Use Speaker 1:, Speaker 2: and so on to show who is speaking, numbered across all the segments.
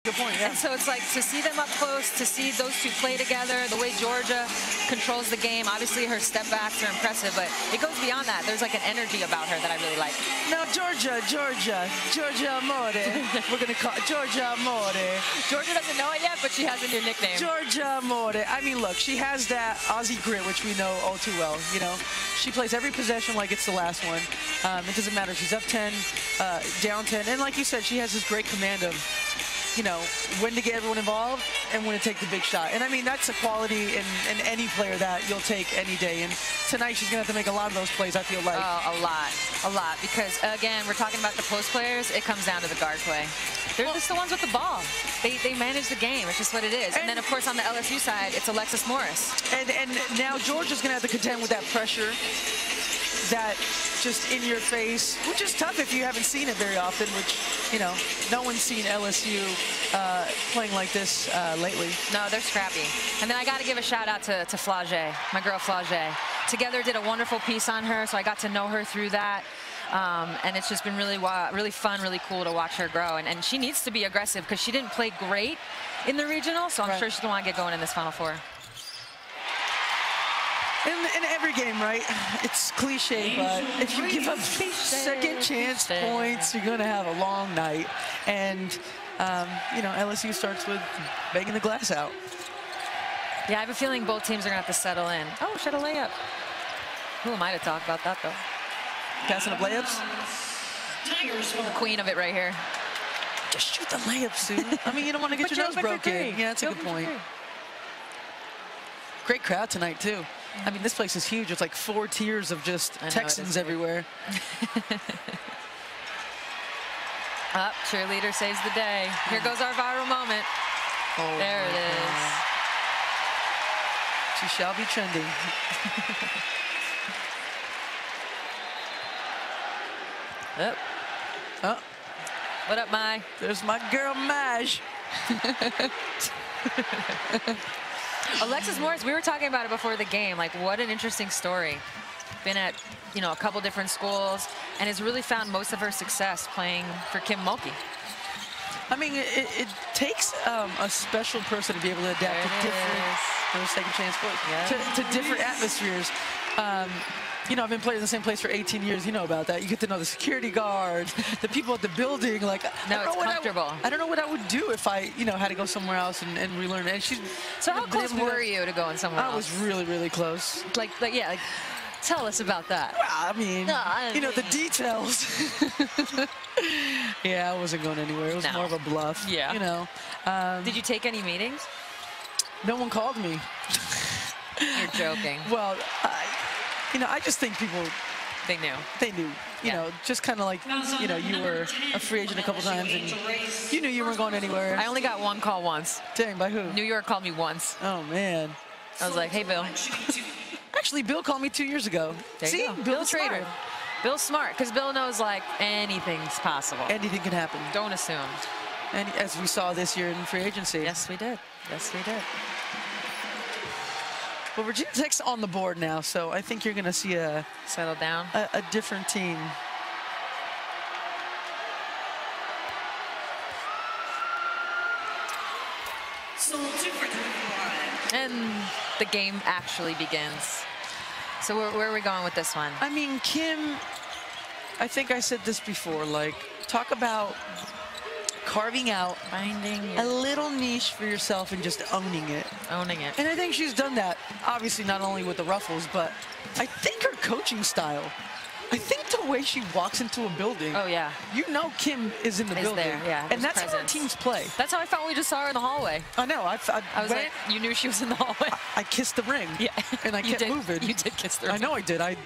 Speaker 1: Good point, yeah.
Speaker 2: And so it's like to see them up close, to see those two play together, the way Georgia controls the game. Obviously, her step backs are impressive, but it goes beyond that. There's like an energy about her that I really like.
Speaker 1: Now, Georgia Amore. We're going to call Georgia Amore.
Speaker 2: Georgia doesn't know it yet, but she has a new nickname.
Speaker 1: Georgia Amore. I mean, look, she has that Aussie grit, which we know all too well. You know, she plays every possession like it's the last one. It doesn't matter. She's up 10, down 10. And like you said, she has this great command of, you know, when to get everyone involved and when to take the big shot. And I mean, that's a quality in any player that you'll take any day. And tonight she's going to have to make a lot of those plays, I feel like.
Speaker 2: Oh, a lot. Because, again, we're talking about the post players. It comes down to the guard play. They're just the ones with the ball. They manage the game. It's just what it is. And then, of course, on the LSU side, it's Alexis Morris.
Speaker 1: And now Georgia's going to have to contend with that pressure, that just in your face, which is tough if you haven't seen it very often, which, you know, no one's seen LSU playing like this lately.
Speaker 2: No, they're scrappy. And then I got to give a shout out to Flage, my girl Flage. Together did a wonderful piece on her, so I got to know her through that. And it's just been really fun, really cool to watch her grow. And she needs to be aggressive because she didn't play great in the regional, so I'm sure she's going to want to get going in this Final Four.
Speaker 1: In every game, right? It's cliche, but if you give up second chance points, you're going to have a long night. And, you know, LSU starts with banging the glass out.
Speaker 2: Yeah, I have a feeling both teams are going to have to settle in. Oh, shot a layup. Who am I to talk about that, though?
Speaker 1: Passing up layups?
Speaker 2: The queen of it right here.
Speaker 1: Just shoot the layup, Sue. I mean, you don't want to get your nose broken. Yeah, that's a good point. Great crowd tonight, too. I mean, this place is huge. It's like 4 tiers of just Texans everywhere.
Speaker 2: Up, cheerleader saves the day. Here goes our viral moment.
Speaker 1: Oh,
Speaker 2: there it is.
Speaker 1: She shall be trending.
Speaker 2: Up.
Speaker 1: Oh.
Speaker 2: What up, Mai?
Speaker 1: There's my girl, Maj.
Speaker 2: Alexis Morris, we were talking about it before the game. Like, what an interesting story. Been at, you know, a couple different schools and has really found most of her success playing for Kim Mulkey.
Speaker 1: I mean, it takes a special person to be able to adapt to different, second chance to different atmospheres. You know, I've been playing in the same place for 18 years. You know about that. You get to know the security guards, the people at the building. Like,
Speaker 2: no, it's comfortable.
Speaker 1: I don't know what I would do if I, you know, had to go somewhere else and relearn it. And she's.
Speaker 2: So how close were you to going somewhere else?
Speaker 1: I was really, really close.
Speaker 2: Like yeah. Like, tell us about that.
Speaker 1: Well, I mean, you know, the details. Yeah, I wasn't going anywhere. It was more of a bluff.
Speaker 2: Yeah.
Speaker 1: You know.
Speaker 2: Did you take any meetings?
Speaker 1: No one called me.
Speaker 2: You're joking.
Speaker 1: Well, you know, I just think people.
Speaker 2: They knew.
Speaker 1: They knew. You know, just kind of like, you know, you were a free agent a couple times and you knew you weren't going anywhere.
Speaker 2: I only got one call once.
Speaker 1: Dang, by who?
Speaker 2: New York called me once.
Speaker 1: Oh, man.
Speaker 2: I was like, hey, Bill.
Speaker 1: Actually, Bill called me 2 years ago.
Speaker 2: See, Bill's trader. Bill's smart, because Bill knows, like, anything's possible.
Speaker 1: Anything can happen.
Speaker 2: Don't assume.
Speaker 1: And as we saw this year in free agency.
Speaker 2: Yes, we did. Yes, we did.
Speaker 1: Well, Virginia Tech's on the board now, so I think you're going to see a
Speaker 2: settle down,
Speaker 1: a different team.
Speaker 2: And the game actually begins. So where are we going with this one?
Speaker 1: I mean, Kim, I think I said this before, like, talk about carving out,
Speaker 2: finding
Speaker 1: a little niche for yourself and just owning it.
Speaker 2: Owning it.
Speaker 1: And I think she's done that, obviously not only with the ruffles, but I think her coaching style, I think the way she walks into a building.
Speaker 2: Oh, yeah.
Speaker 1: You know Kim is in the building.
Speaker 2: There, yeah.
Speaker 1: And that's how our teams play.
Speaker 2: That's how I felt when we just saw her in the hallway.
Speaker 1: I know. I
Speaker 2: was like, you knew she was in the hallway.
Speaker 1: I kissed the ring.
Speaker 2: Yeah.
Speaker 1: And I kept moving.
Speaker 2: You did kiss the ring.
Speaker 1: I know I did. I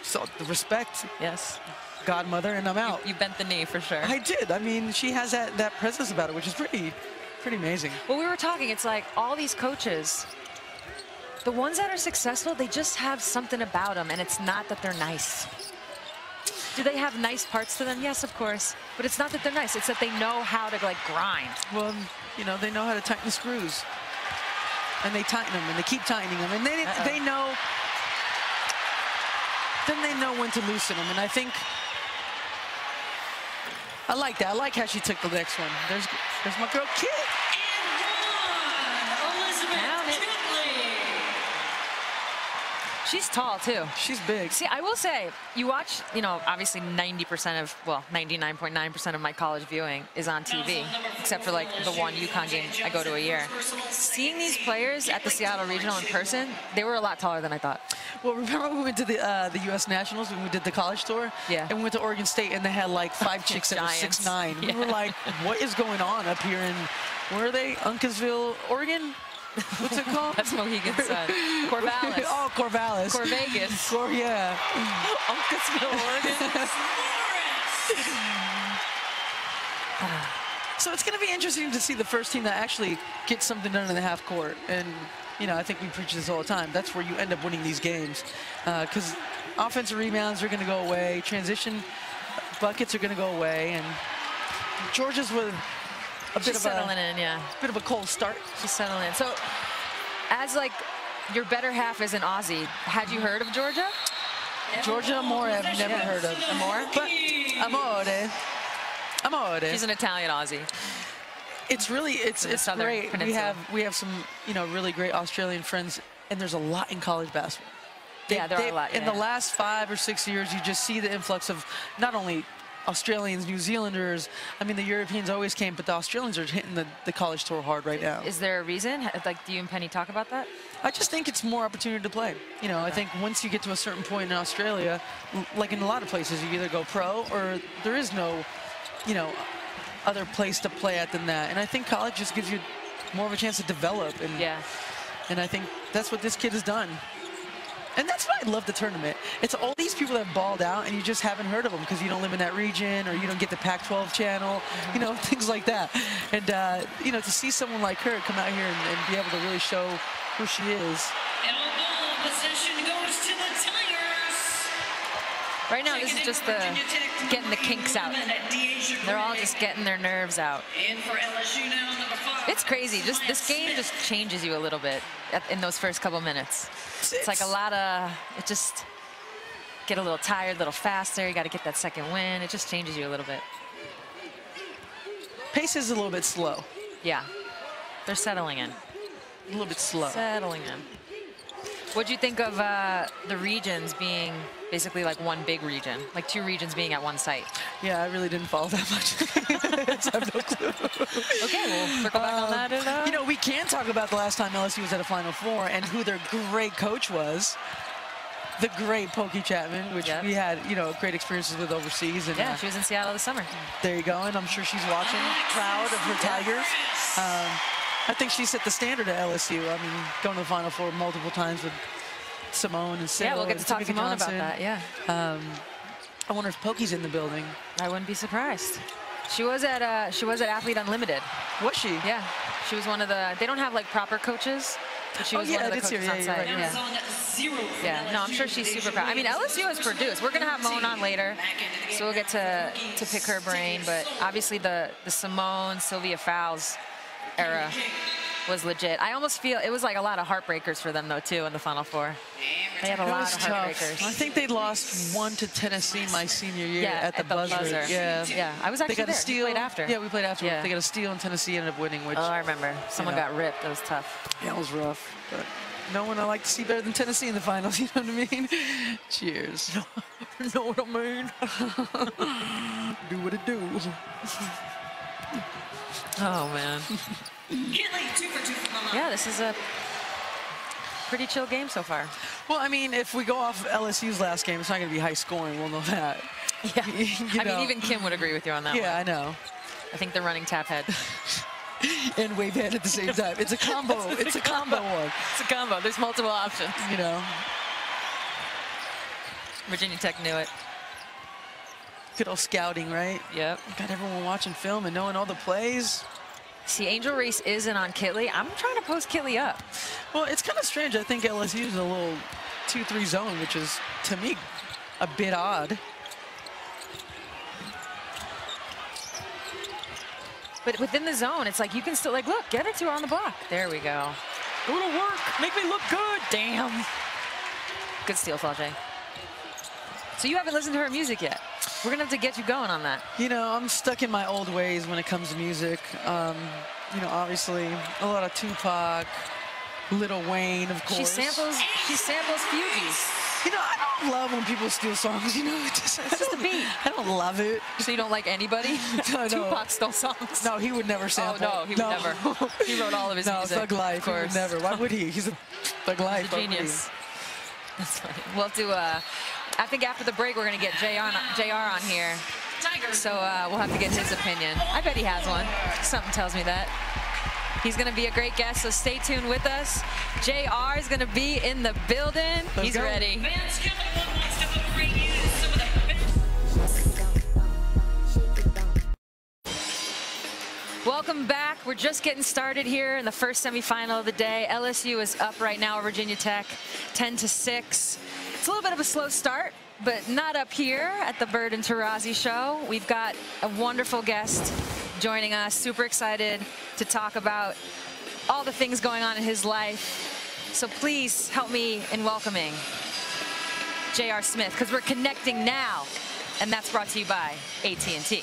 Speaker 1: saw the respect.
Speaker 2: Yes.
Speaker 1: Godmother, and I'm out.
Speaker 2: You bent the knee for sure.
Speaker 1: I did. I mean, she has that presence about it, which is pretty amazing.
Speaker 2: Well, we were talking, it's like all these coaches, the ones that are successful, they just have something about them, and it's not that they're nice. Do they have nice parts to them? Yes, of course. But it's not that they're nice. It's that they know how to, like, grind.
Speaker 1: Well, you know, they know how to tighten the screws. And they tighten them, and they keep tightening them. And they know, then they know when to loosen them. And I think I like that. I like how she took the next one. There's my girl, Kit.
Speaker 2: She's tall, too.
Speaker 1: She's big.
Speaker 2: See, I will say, you watch, you know, obviously 90% of, well, 99.9% of my college viewing is on TV, except for, like, the one UConn game I go to a year. Seeing these players at the Seattle Regional in person, they were a lot taller than I thought.
Speaker 1: Well, remember when we went to the U.S. Nationals when we did the college tour?
Speaker 2: Yeah.
Speaker 1: And we went to Oregon State, and they had, like, 5 chicks that were 6'9".
Speaker 2: Yeah.
Speaker 1: We were like, what is going on up here in, where are they? Uncasville, Oregon? What's it called?
Speaker 2: That's Mohegan's son. Corvallis.
Speaker 1: Oh, Corvallis.
Speaker 2: Corvegas.
Speaker 1: Yeah.
Speaker 2: Uncasville, Oregon.
Speaker 1: So it's going to be interesting to see the first team that actually gets something done in the half court. And, you know, I think we preach this all the time. That's where you end up winning these games. Because offensive rebounds are going to go away. Transition buckets are going to go away. And Georgia's with a bit of
Speaker 2: settling in, yeah.
Speaker 1: Bit of a cold start.
Speaker 2: She's settling in. So, as like your better half is an Aussie, had you heard of Georgia?
Speaker 1: Georgia Amore, I've never heard of.
Speaker 2: Amore?
Speaker 1: But Amore.
Speaker 2: She's an Italian Aussie.
Speaker 1: It's really, it's great.
Speaker 2: Peninsula.
Speaker 1: We have some, you know, really great Australian friends, and there's a lot in college basketball.
Speaker 2: There are a lot.
Speaker 1: In the last 5 or 6 years, you just see the influx of not only Australians, New Zealanders. I mean, the Europeans always came, but the Australians are hitting the college tour hard right now.
Speaker 2: Is there a reason? Like, do you and Penny talk about that?
Speaker 1: I just think it's more opportunity to play. You know, I think once you get to a certain point in Australia, like in a lot of places, you either go pro or there is no, you know, other place to play at than that. And I think college just gives you more of a chance to develop. And I think that's what this kid has done. And that's why I love the tournament. It's all these people that have balled out, and you just haven't heard of them because you don't live in that region or you don't get the Pac-12 channel, you know, things like that. And, you know, to see someone like her come out here and be able to really show who she is.
Speaker 3: Possession goes to the Tigers.
Speaker 2: Right now, this is just getting the kinks out. They're all just getting their nerves out.
Speaker 3: And for LSU now, number 5.
Speaker 2: It's crazy. Just this game just changes you a little bit in those first couple minutes. It's like a lot of, it just get a little tired, a little faster. You got to get that second win. It just changes you a little bit.
Speaker 1: Pace is a little bit slow.
Speaker 2: Yeah, they're settling in.
Speaker 1: A little bit slow.
Speaker 2: Settling in. What'd you think of the regions being basically like one big region, like 2 regions being at one site?
Speaker 1: Yeah, I really didn't follow that much. So I have no clue.
Speaker 2: Okay, we'll circle back on that. And,
Speaker 1: you know, we can talk about the last time LSU was at a Final Four and who their great coach was. The great Pokey Chapman, which we had, you know, great experiences with overseas. And,
Speaker 2: yeah, she was in Seattle this summer.
Speaker 1: There you go, and I'm sure she's watching, proud of her Tigers. I think she set the standard at LSU. I mean, going to the Final Four multiple times with Simone and Sarah.
Speaker 2: Yeah, we'll get to talk to Simone about that, yeah.
Speaker 1: I wonder if Pokey's in the building.
Speaker 2: I wouldn't be surprised. She was at Athlete Unlimited.
Speaker 1: Was she?
Speaker 2: Yeah, she was one of the, they don't have like proper coaches, but she was one of the coaches on site. Yeah, no, I'm sure she's super proud. I mean, LSU has produced. We're going to have Moan on later, so we'll get to pick her brain, but obviously the Simone, Sylvia Fowles era was legit. I almost feel it was like a lot of heartbreakers for them though too in the Final Four. They had a lot of heartbreakers.
Speaker 1: I think they lost 1 to Tennessee my senior year at the buzzer.
Speaker 2: Yeah, I was actually
Speaker 1: they got
Speaker 2: there.
Speaker 1: A steal.
Speaker 2: You played after.
Speaker 1: Yeah, we played after.
Speaker 2: Yeah.
Speaker 1: They got a steal and Tennessee ended up winning. Which,
Speaker 2: oh, I remember. Someone got ripped. That was tough.
Speaker 1: Yeah, it was rough. But no one I like to see better than Tennessee in the finals. You know what I mean? Cheers. Know what I mean? Do what it do.
Speaker 2: Oh man. Yeah, this is a pretty chill game so far.
Speaker 1: Well, I mean, if we go off LSU's last game, it's not going to be high scoring. We'll know that.
Speaker 2: Yeah. I mean, even Kim would agree with you on that one.
Speaker 1: Yeah, I know.
Speaker 2: I think they're running tap head.
Speaker 1: And wave head at the same time. It's a combo. It's a combo one.
Speaker 2: It's a combo. There's multiple options.
Speaker 1: You know.
Speaker 2: Virginia Tech knew it.
Speaker 1: Good old scouting, right?
Speaker 2: Yep.
Speaker 1: Got everyone watching film and knowing all the plays.
Speaker 2: See, Angel Reese isn't on Kitley. I'm trying to post Kitley up.
Speaker 1: Well, it's kind of strange. I think LSU is a little 2-3 zone, which is, to me, a bit odd.
Speaker 2: But within the zone, it's like you can still, like, look, get it to her on the block. There we go. Go to work. Make me look good. Damn. Good steal, Flauché. So you haven't listened to her music yet? We're going to have to get you going on that.
Speaker 1: You know, I'm stuck in my old ways when it comes to music. You know, obviously, a lot of Tupac, Lil Wayne, of course.
Speaker 2: She samples Fugees.
Speaker 1: You know, I don't love when people steal songs, you know. It's
Speaker 2: just a beat.
Speaker 1: I don't love it.
Speaker 2: So you don't like anybody?
Speaker 1: No.
Speaker 2: Tupac stole songs.
Speaker 1: No, he would never sample.
Speaker 2: Oh, no, he would never. He wrote all of his music.
Speaker 1: No, Thug Life, he would never. Why would he? He's a Thug Life.
Speaker 2: He's a genius. That's funny. We'll do I think after the break, we're going to get JR on here. So we'll have to get his opinion. I bet he has one. Something tells me that. He's going to be a great guest, so stay tuned with us. JR is going to be in the building. He's ready. Welcome back. We're just getting started here in the first semifinal of the day. LSU is up right now, Virginia Tech, 10-6. It's a little bit of a slow start, but not up here at the Bird and Tarazi show. We've got a wonderful guest joining us. Super excited to talk about all the things going on in his life. So please help me in welcoming JR Smith, because we're connecting now, and that's brought to you by AT&T.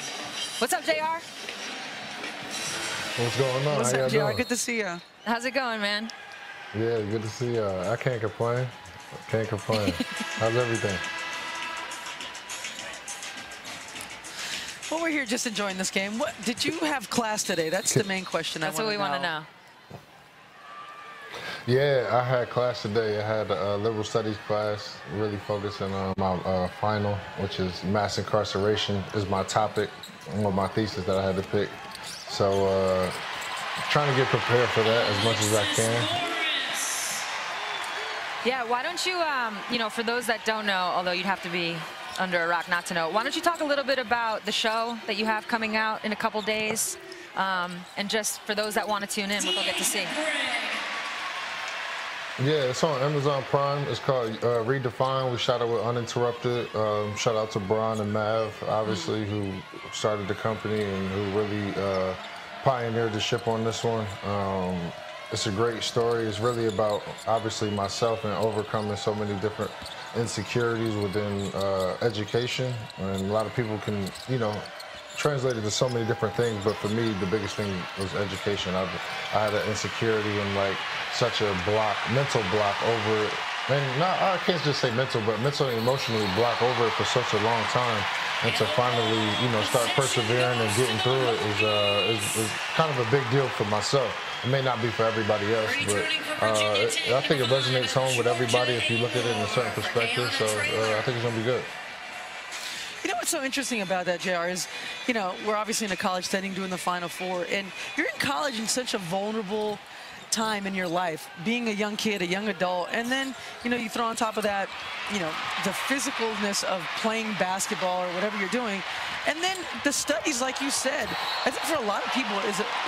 Speaker 2: What's up, JR?
Speaker 4: What's going on?
Speaker 1: What's
Speaker 4: How
Speaker 1: up,
Speaker 4: y'all
Speaker 1: JR?
Speaker 4: doing?
Speaker 1: Good to see you.
Speaker 2: How's it going, man?
Speaker 4: Yeah, good to see you. I can't complain. Can't complain. How's everything?
Speaker 1: Well, we're here just enjoying this game. What did you have class today? That's the main question.
Speaker 2: That's what we want to know.
Speaker 4: Yeah, I had class today. I had a liberal studies class, really focusing on my final, which is mass incarceration is my topic, or my thesis that I had to pick. So trying to get prepared for that as much as I can.
Speaker 2: Yeah, why don't you, you know, for those that don't know, although you'd have to be under a rock not to know, why don't you talk a little bit about the show that you have coming out in a couple days, and just for those that want to tune in, what they'll get to see.
Speaker 4: Yeah, it's on Amazon Prime. It's called Redefined. We shot it with Uninterrupted. Shout out to Brian and Mav, obviously, who started the company and who really pioneered the ship on this one. It's a great story. It's really about, obviously, myself and overcoming so many different insecurities within education. And a lot of people can, you know, translate it to so many different things, but for me, the biggest thing was education. I had an insecurity and like such a block, mental block over it. And not, I can't just say mental, but mentally and emotionally block over it for such a long time. And to finally, you know, start persevering and getting through it is kind of a big deal for myself. It may not be for everybody else, but I think it resonates home with everybody if you look at it in a certain perspective. So I think it's going to be good.
Speaker 1: You know what's so interesting about that, JR, is, you know, we're obviously in a college setting doing the Final Four, and you're in college in such a vulnerable time in your life, being a young kid, a young adult, and then, you know, you throw on top of that, you know, the physicalness of playing basketball or whatever you're doing, and then the studies, like you said, I think for a lot of people,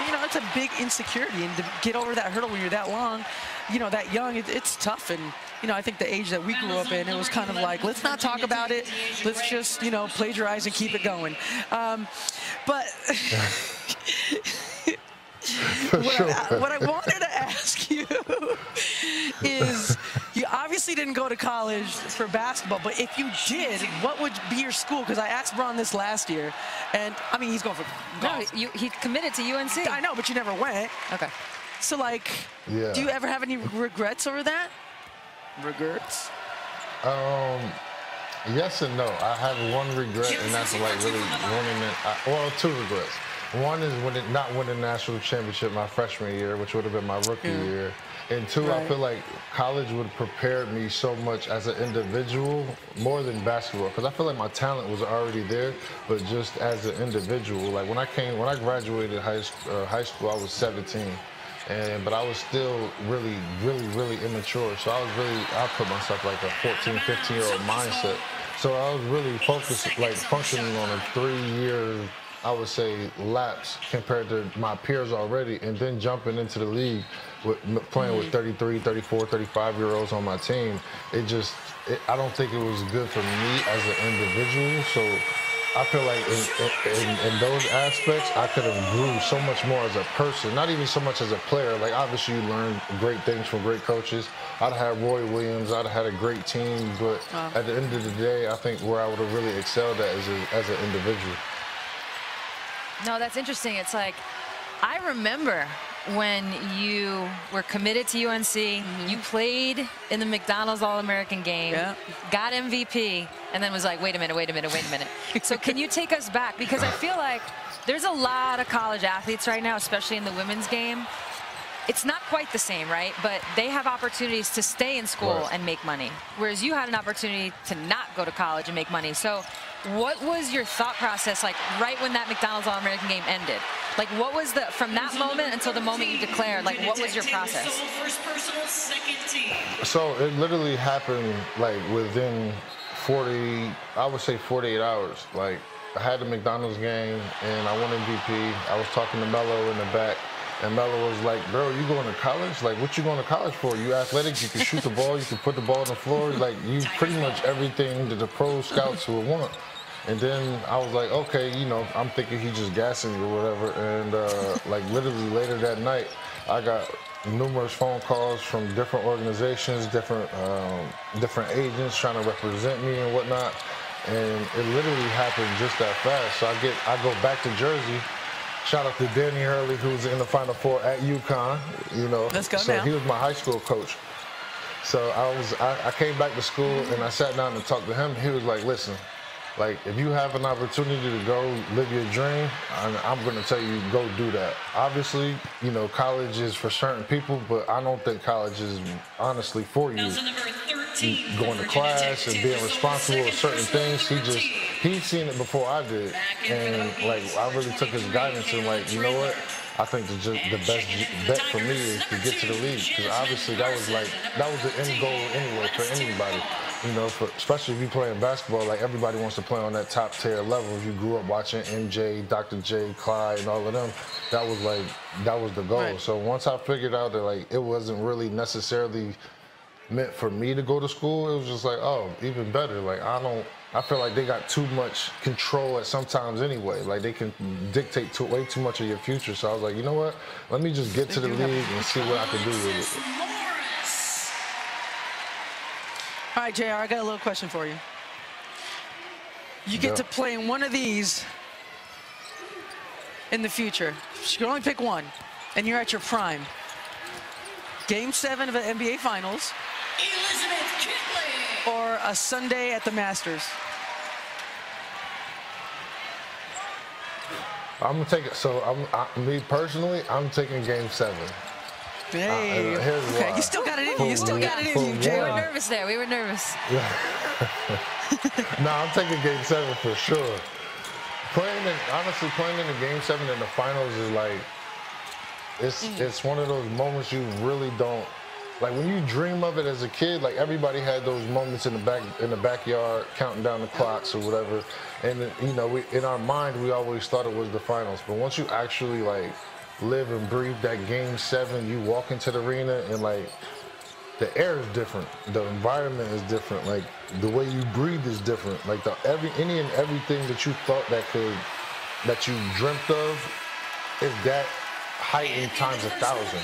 Speaker 1: you know, it's a big insecurity, and to get over that hurdle when you're that long, you know, that young, it's tough. And you know, I think the age that we grew up in, it was kind of like, let's not talk about it. Let's just, you know, plagiarize and keep it going. But what I wanted to ask you is, you obviously didn't go to college for basketball, but if you did, what would be your school? Because I asked Braun this last year, and I mean, he's going for golf.
Speaker 2: No, he committed to UNC.
Speaker 1: I know, but you never went.
Speaker 2: Okay.
Speaker 1: So, like,
Speaker 4: Yeah.
Speaker 1: do you ever have any regrets over that? Regrets?
Speaker 4: Yes and no. I have one regret, and that's like really winning it. Well, two regrets. One is not winning the national championship my freshman year, which would have been my rookie year. And two, I feel like college would have prepared me so much as an individual more than basketball, because I feel like my talent was already there, but just as an individual. Like when I graduated high school, I was 17. But I was still really immature. So I put myself like a 14, 15-year-old mindset. So I was really focused, like functioning on a 3-year, I would say, lapse compared to my peers already. And then jumping into the league, playing with 33, 34, 35-year-olds on my team, I don't think it was good for me as an individual. So I feel like in those aspects, I could have grew so much more as a person, not even so much as a player. Like, obviously, you learn great things from great coaches. I'd have had Roy Williams. I'd have had a great team. But at the end of the day, I think where I would have really excelled at is as an individual.
Speaker 2: No, that's interesting. It's like, I remember when you were committed to UNC, you played in the McDonald's All-American game, got MVP, and then was like, wait a minute. So can you take us back? Because I feel like there's a lot of college athletes right now, especially in the women's game. It's not quite the same, right? But they have opportunities to stay in school and make money, whereas you had an opportunity to not go to college and make money. So what was your thought process like right when that McDonald's All-American game ended? Like, what was the, from that moment until the moment you declared, like, what was your process?
Speaker 4: So it literally happened, like, within 40, I would say 48 hours. Like, I had the McDonald's game, and I won MVP. I was talking to Melo in the back, and Melo was like, bro, you going to college? Like, what you going to college for? You athletic, you can shoot the ball, you can put the ball on the floor. Like, you pretty much everything that the pro scouts would want. And then I was like, okay, you know, I'm thinking he just gassing me or whatever. And like literally later that night, I got numerous phone calls from different organizations, different agents trying to represent me and whatnot. And it literally happened just that fast. So I go back to Jersey. Shout out to Danny Hurley, who's in the Final Four at UConn. You know,
Speaker 1: let's go
Speaker 4: so
Speaker 1: now.
Speaker 4: He was my high school coach. So I came back to school and I sat down and talked to him. He was like, listen. Like, if you have an opportunity to go live your dream, I'm going to tell you, go do that. Obviously, you know, college is for certain people, but I don't think college is honestly for you. Going to class and being responsible for certain things, he's seen it before I did. And, like, I really took his guidance and, like, you know what? I think the best bet for me is to get to the league. Because obviously that was the end goal anyway for anybody. You know, especially if you're playing basketball, like everybody wants to play on that top tier level. If you grew up watching MJ, Dr. J, Clyde, and all of them, that was the goal. Right. So once I figured out that like it wasn't really necessarily meant for me to go to school, it was just like, oh, even better. Like I feel like they got too much control at sometimes anyway. Like they can dictate way too much of your future. So I was like, you know what? Let me just get to the league and see what I can do with it.
Speaker 1: All right, JR, I got a little question for you. You get to play in one of these in the future. You can only pick one, and you're at your prime. Game 7 of the NBA Finals, or a Sunday at the Masters.
Speaker 4: I'm gonna take it. So me personally, I'm taking Game 7.
Speaker 1: Hey, okay, you still got it in you. You still got it in you, Jay.
Speaker 2: We were nervous there. We were nervous.
Speaker 4: No, I'm taking Game 7 for sure. Honestly, playing in the Game 7 in the finals is like, it's one of those moments you really don't, like when you dream of it as a kid, like everybody had those moments in the backyard, counting down the clocks or whatever. And you know, in our mind, we always thought it was the finals. But once you actually like live and breathe that Game 7, you walk into the arena and like the air is different, the environment is different, like the way you breathe is different, like any and everything that you thought that you dreamt of is that heightened times 1,000.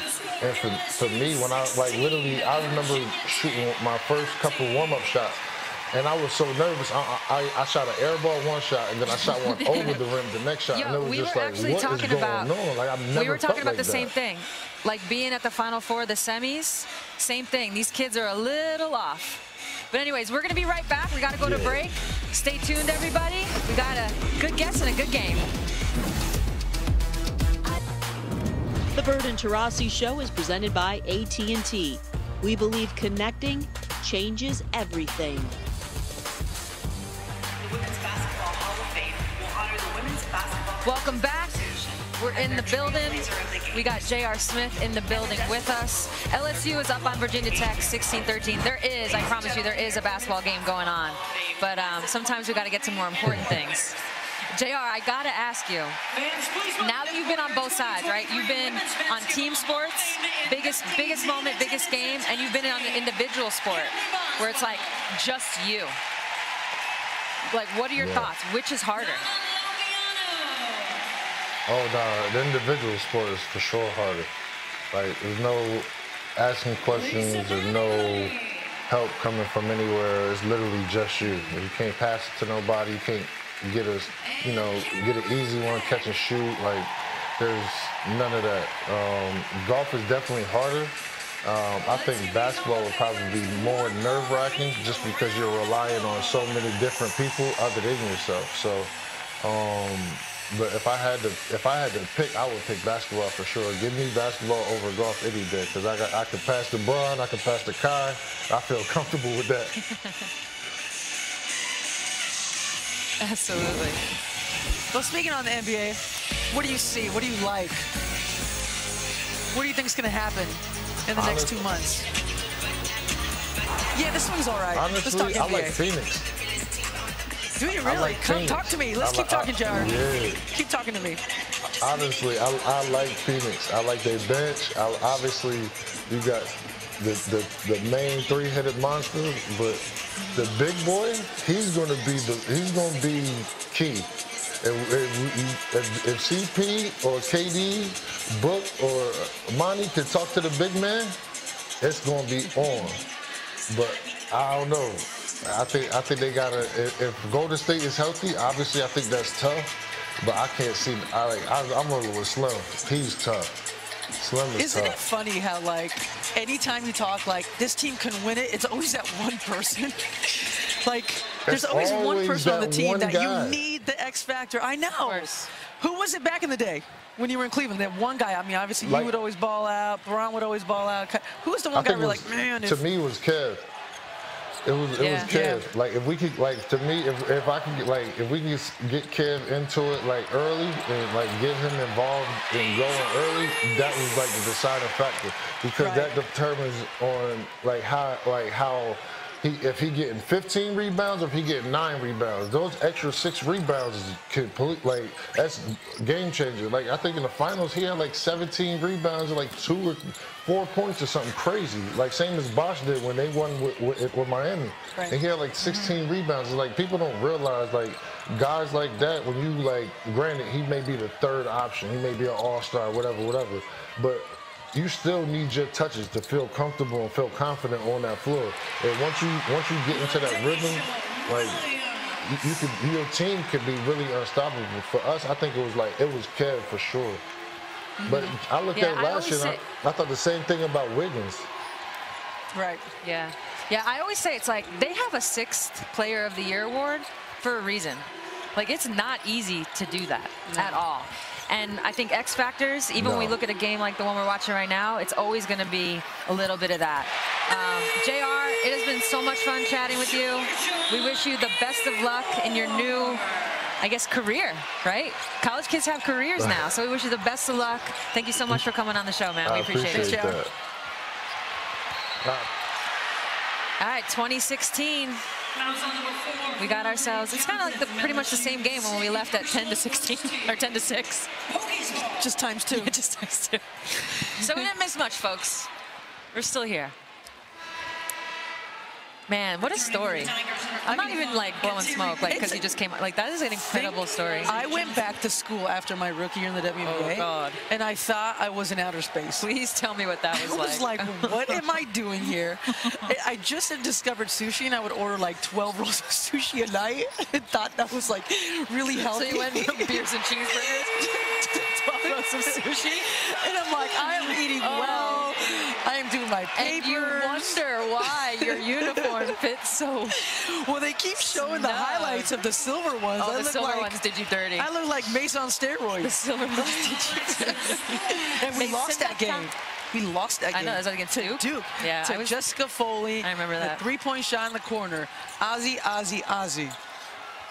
Speaker 4: And for me, when I like literally, I remember shooting my first couple warm-up shots. And I was so nervous. I shot an air ball one shot, and then I shot one over the rim the next shot. And it was just like, what is going on? Like, I've never
Speaker 2: we were talking about
Speaker 4: like
Speaker 2: the same thing. Like being at the Final Four, the semis, same thing. These kids are a little off. But anyways, we're going to be right back. We got to go to break. Stay tuned, everybody. We got a good guess and a good game.
Speaker 5: The Bird and Taurasi Show is presented by AT&T. We believe connecting changes everything.
Speaker 2: Welcome back. We're in the building. We got J.R. Smith in the building with us. LSU is up on Virginia Tech 16-13. There is, I promise you, there is a basketball game going on. But sometimes we got to get to more important things. JR, I got to ask you, now that you've been on both sides, right? You've been on team sports, biggest moment, biggest game, and you've been on the individual sport where it's like just you. Like, what are your thoughts? Which is harder?
Speaker 4: Oh, no, the individual sport is for sure harder. Like, there's no asking questions, there's no help coming from anywhere. It's literally just you. You can't pass it to nobody. You can't get a, get an easy one, catch and shoot. Like, there's none of that. Golf is definitely harder. I think basketball would probably be more nerve-wracking just because you're relying on so many different people other than yourself. So, but if I had to pick, I would pick basketball for sure. Give me basketball over golf any day because I can pass the Bron, I can pass the Kai. I feel comfortable with that.
Speaker 2: Absolutely.
Speaker 1: Well, speaking on the NBA, what do you see? What do you like? What do you think is going to happen in the next 2 months? Yeah, this one's all right.
Speaker 4: Honestly,
Speaker 1: let's talk NBA.
Speaker 4: I like Phoenix.
Speaker 1: Do you really?
Speaker 4: Like
Speaker 1: Come talk to me. Let's keep talking, Jar.
Speaker 4: Yeah.
Speaker 1: Keep talking to me.
Speaker 4: Honestly, I like Phoenix. I like their bench. Obviously, you got the main three-headed monster, but the big boy, he's gonna be key. If CP or KD, Book or Monty can talk to the big man, it's gonna be on. But I don't know. I think they gotta. If Golden State is healthy, obviously I think that's tough. But I can't see. I'm rolling with Slim. He's tough. Slim is
Speaker 1: Isn't
Speaker 4: tough.
Speaker 1: it funny how, like, anytime you talk, like, this team can win it, it's always that one person. Like, there's always one person on the team that you need the X factor. I know. Who was it back in the day when you were in Cleveland? That one guy. I mean, obviously you would always ball out. Bron would always ball out. Who was the one guy where like, man?
Speaker 4: To me, it was Kev. It was Kev. Yeah. Like, if we could, like, to me, if I can get, like, if we can get Kev into it, like, early and, like, get him involved in going early, that was, like, the deciding factor. Because that determines on, like, how if he getting 15 rebounds or if he getting 9 rebounds. Those extra 6 rebounds is complete, like, that's game changer. Like, I think in the finals, he had, like, 17 rebounds and, like, 2 or 4 points or something crazy. Like, same as Bosh did when they won with Miami. Right. And he had, like, 16 rebounds. It's like, people don't realize, like, guys like that, when you, like, granted, he may be the third option. He may be an all-star, whatever. But you still need your touches to feel comfortable and feel confident on that floor. And once you get into that rhythm, like, your team could be really unstoppable. For us, I think it was Kev for sure. But I looked at it last year, and I thought the same thing about Wiggins.
Speaker 2: Right. Yeah. Yeah, I always say it's like they have a 6th Player of the Year award for a reason. Like, it's not easy to do that at all. And I think X factors, even when we look at a game like the one we're watching right now, it's always going to be a little bit of that. JR, it has been so much fun chatting with you. We wish you the best of luck in your new, I guess, career, right? College kids have careers now, so we wish you the best of luck. Thank you so much for coming on the show, man. We appreciate it.
Speaker 4: That.
Speaker 2: All right, 2016. We got ourselves, it's kind of like pretty much the same game when we left at 10-16 or 10-6.
Speaker 1: Just times 2.
Speaker 2: Yeah, just times 2. So we didn't miss much, folks. We're still here. Man, what a story. I'm not even like blowing smoke, like, because you just came, like, that is an incredible story.
Speaker 1: I went back to school after my rookie year in the WNBA.
Speaker 2: Oh, God.
Speaker 1: And I thought I was in outer space.
Speaker 2: Please tell me what that was like.
Speaker 1: I was like, what am I doing here? I just had discovered sushi, and I would order like 12 rolls of sushi a night. I thought that was like really healthy.
Speaker 2: So you went from beers and cheeseburgers to 12 rolls of sushi?
Speaker 1: And I'm like, I am eating well. I am doing my papers.
Speaker 2: And you wonder why your uniform fits so.
Speaker 1: Well, they keep showing the highlights of the silver ones.
Speaker 2: Oh, the silver ones did you dirty.
Speaker 1: I look like Mace on steroids.
Speaker 2: The silver ones did you dirty.
Speaker 1: And we lost that game. We lost that game.
Speaker 2: I know, is that against Duke?
Speaker 1: Duke.
Speaker 2: Yeah.
Speaker 1: To Jessica Foley.
Speaker 2: I remember that.
Speaker 1: The 3-point shot in the corner. Ozzy.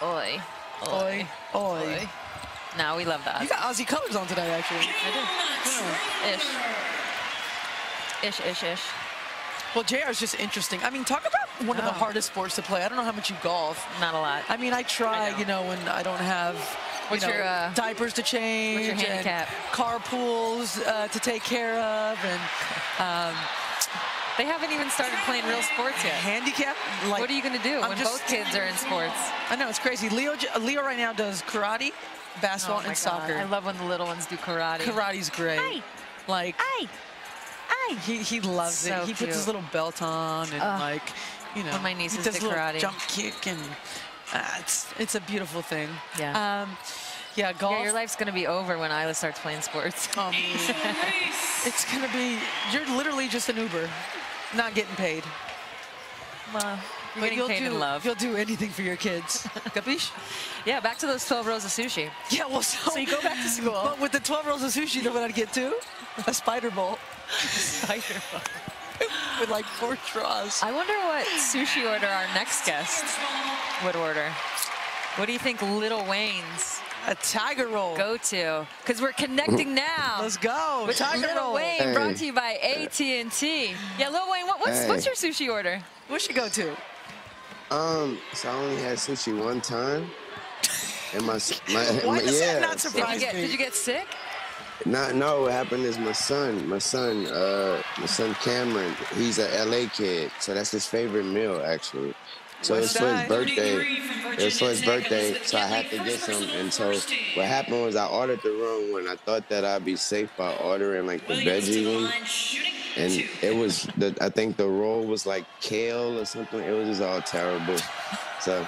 Speaker 2: Oi.
Speaker 1: Oi.
Speaker 2: No, we love that.
Speaker 1: You got Ozzy colors on today, actually.
Speaker 2: I do. Ish.
Speaker 1: Well, JR is just interesting. I mean, talk about one of the hardest sports to play. I don't know how much you golf.
Speaker 2: Not a lot.
Speaker 1: I mean, I try, when I don't have your diapers to change,
Speaker 2: what's your handicap?
Speaker 1: And carpools to take care of, and
Speaker 2: They haven't even started playing real sports yet.
Speaker 1: Handicap? Like,
Speaker 2: What are you going to do when both kids are in sports?
Speaker 1: I know, it's crazy. Leo right now does karate, basketball, and soccer.
Speaker 2: I love when the little ones do karate.
Speaker 1: Karate's great.
Speaker 2: Aye.
Speaker 1: Like,
Speaker 2: Aye. Aye.
Speaker 1: he loves
Speaker 2: So
Speaker 1: it. He puts his
Speaker 2: cute.
Speaker 1: little belt on and like, you know,
Speaker 2: When my nieces
Speaker 1: he does
Speaker 2: did
Speaker 1: a little
Speaker 2: karate.
Speaker 1: jump kick and it's a beautiful thing.
Speaker 2: Yeah.
Speaker 1: Yeah, golf.
Speaker 2: Yeah, your life's going to be over when Isla starts playing sports.
Speaker 1: It's gonna be. You're literally just an Uber, not getting paid.
Speaker 2: Well, you're
Speaker 1: But
Speaker 2: getting paid in love.
Speaker 1: You'll do anything for your kids. Capiche?
Speaker 2: Yeah, back to those 12 rows of sushi.
Speaker 1: Yeah, well,
Speaker 2: So you go back to school.
Speaker 1: But with the 12 rolls of sushi, you know what I'd get too? A spider bowl.
Speaker 2: Spider bowl.
Speaker 1: With like 4 straws.
Speaker 2: I wonder what sushi order our next guest would order. What do you think Lil Wayne's
Speaker 1: A tiger roll.
Speaker 2: go to? Because we're connecting now.
Speaker 1: Let's go.
Speaker 2: With
Speaker 1: Tiger
Speaker 2: Lil
Speaker 1: roll.
Speaker 2: Wayne,
Speaker 6: Hey.
Speaker 2: brought to you by AT&T. Yeah, Lil Wayne, what's your sushi order?
Speaker 1: What should go to?
Speaker 6: So I only had sushi one time. And
Speaker 1: Why does that not surprise me?
Speaker 2: Did you get sick?
Speaker 6: No, what happened is my son Cameron, he's a LA kid, so that's his favorite meal actually. So it's for his birthday. It was for his birthday, so I had to get some. And so what happened was I ordered the wrong one. I thought that I'd be safe by ordering like the veggie one, and it was I think the roll was like kale or something. It was just all terrible. So.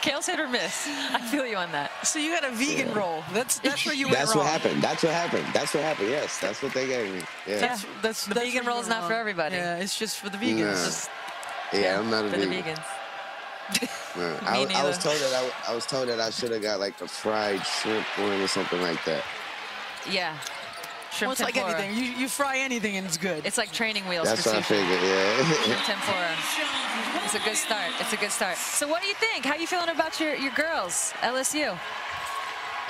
Speaker 2: Kale's hit or miss. I feel you on that.
Speaker 1: So you got a vegan roll. That's where you went
Speaker 6: That's
Speaker 1: wrong.
Speaker 6: what happened. That's what happened. Yes, that's what they gave me. Yeah.
Speaker 1: That's
Speaker 2: The vegan
Speaker 1: where
Speaker 2: roll's
Speaker 1: you
Speaker 2: not
Speaker 1: went
Speaker 2: for
Speaker 1: wrong.
Speaker 2: everybody.
Speaker 1: Yeah, it's just for the vegans.
Speaker 6: Nah.
Speaker 1: Just-
Speaker 6: Yeah, I'm not a
Speaker 2: For the
Speaker 6: vegan.
Speaker 2: vegans.
Speaker 6: No,
Speaker 2: Me
Speaker 6: I was
Speaker 2: neither.
Speaker 6: told that I was told that I should have got like a fried shrimp one or something like that.
Speaker 2: Yeah. Shrimp
Speaker 1: Well, it's like
Speaker 2: tempura.
Speaker 1: anything. You fry anything and it's good.
Speaker 2: It's like training wheels
Speaker 6: That's
Speaker 2: for
Speaker 6: what I
Speaker 2: sushi.
Speaker 6: figured. Yeah.
Speaker 2: Shrimp tempura. It's a good start. It's a good start. So what do you think? How you feeling about your girls, LSU?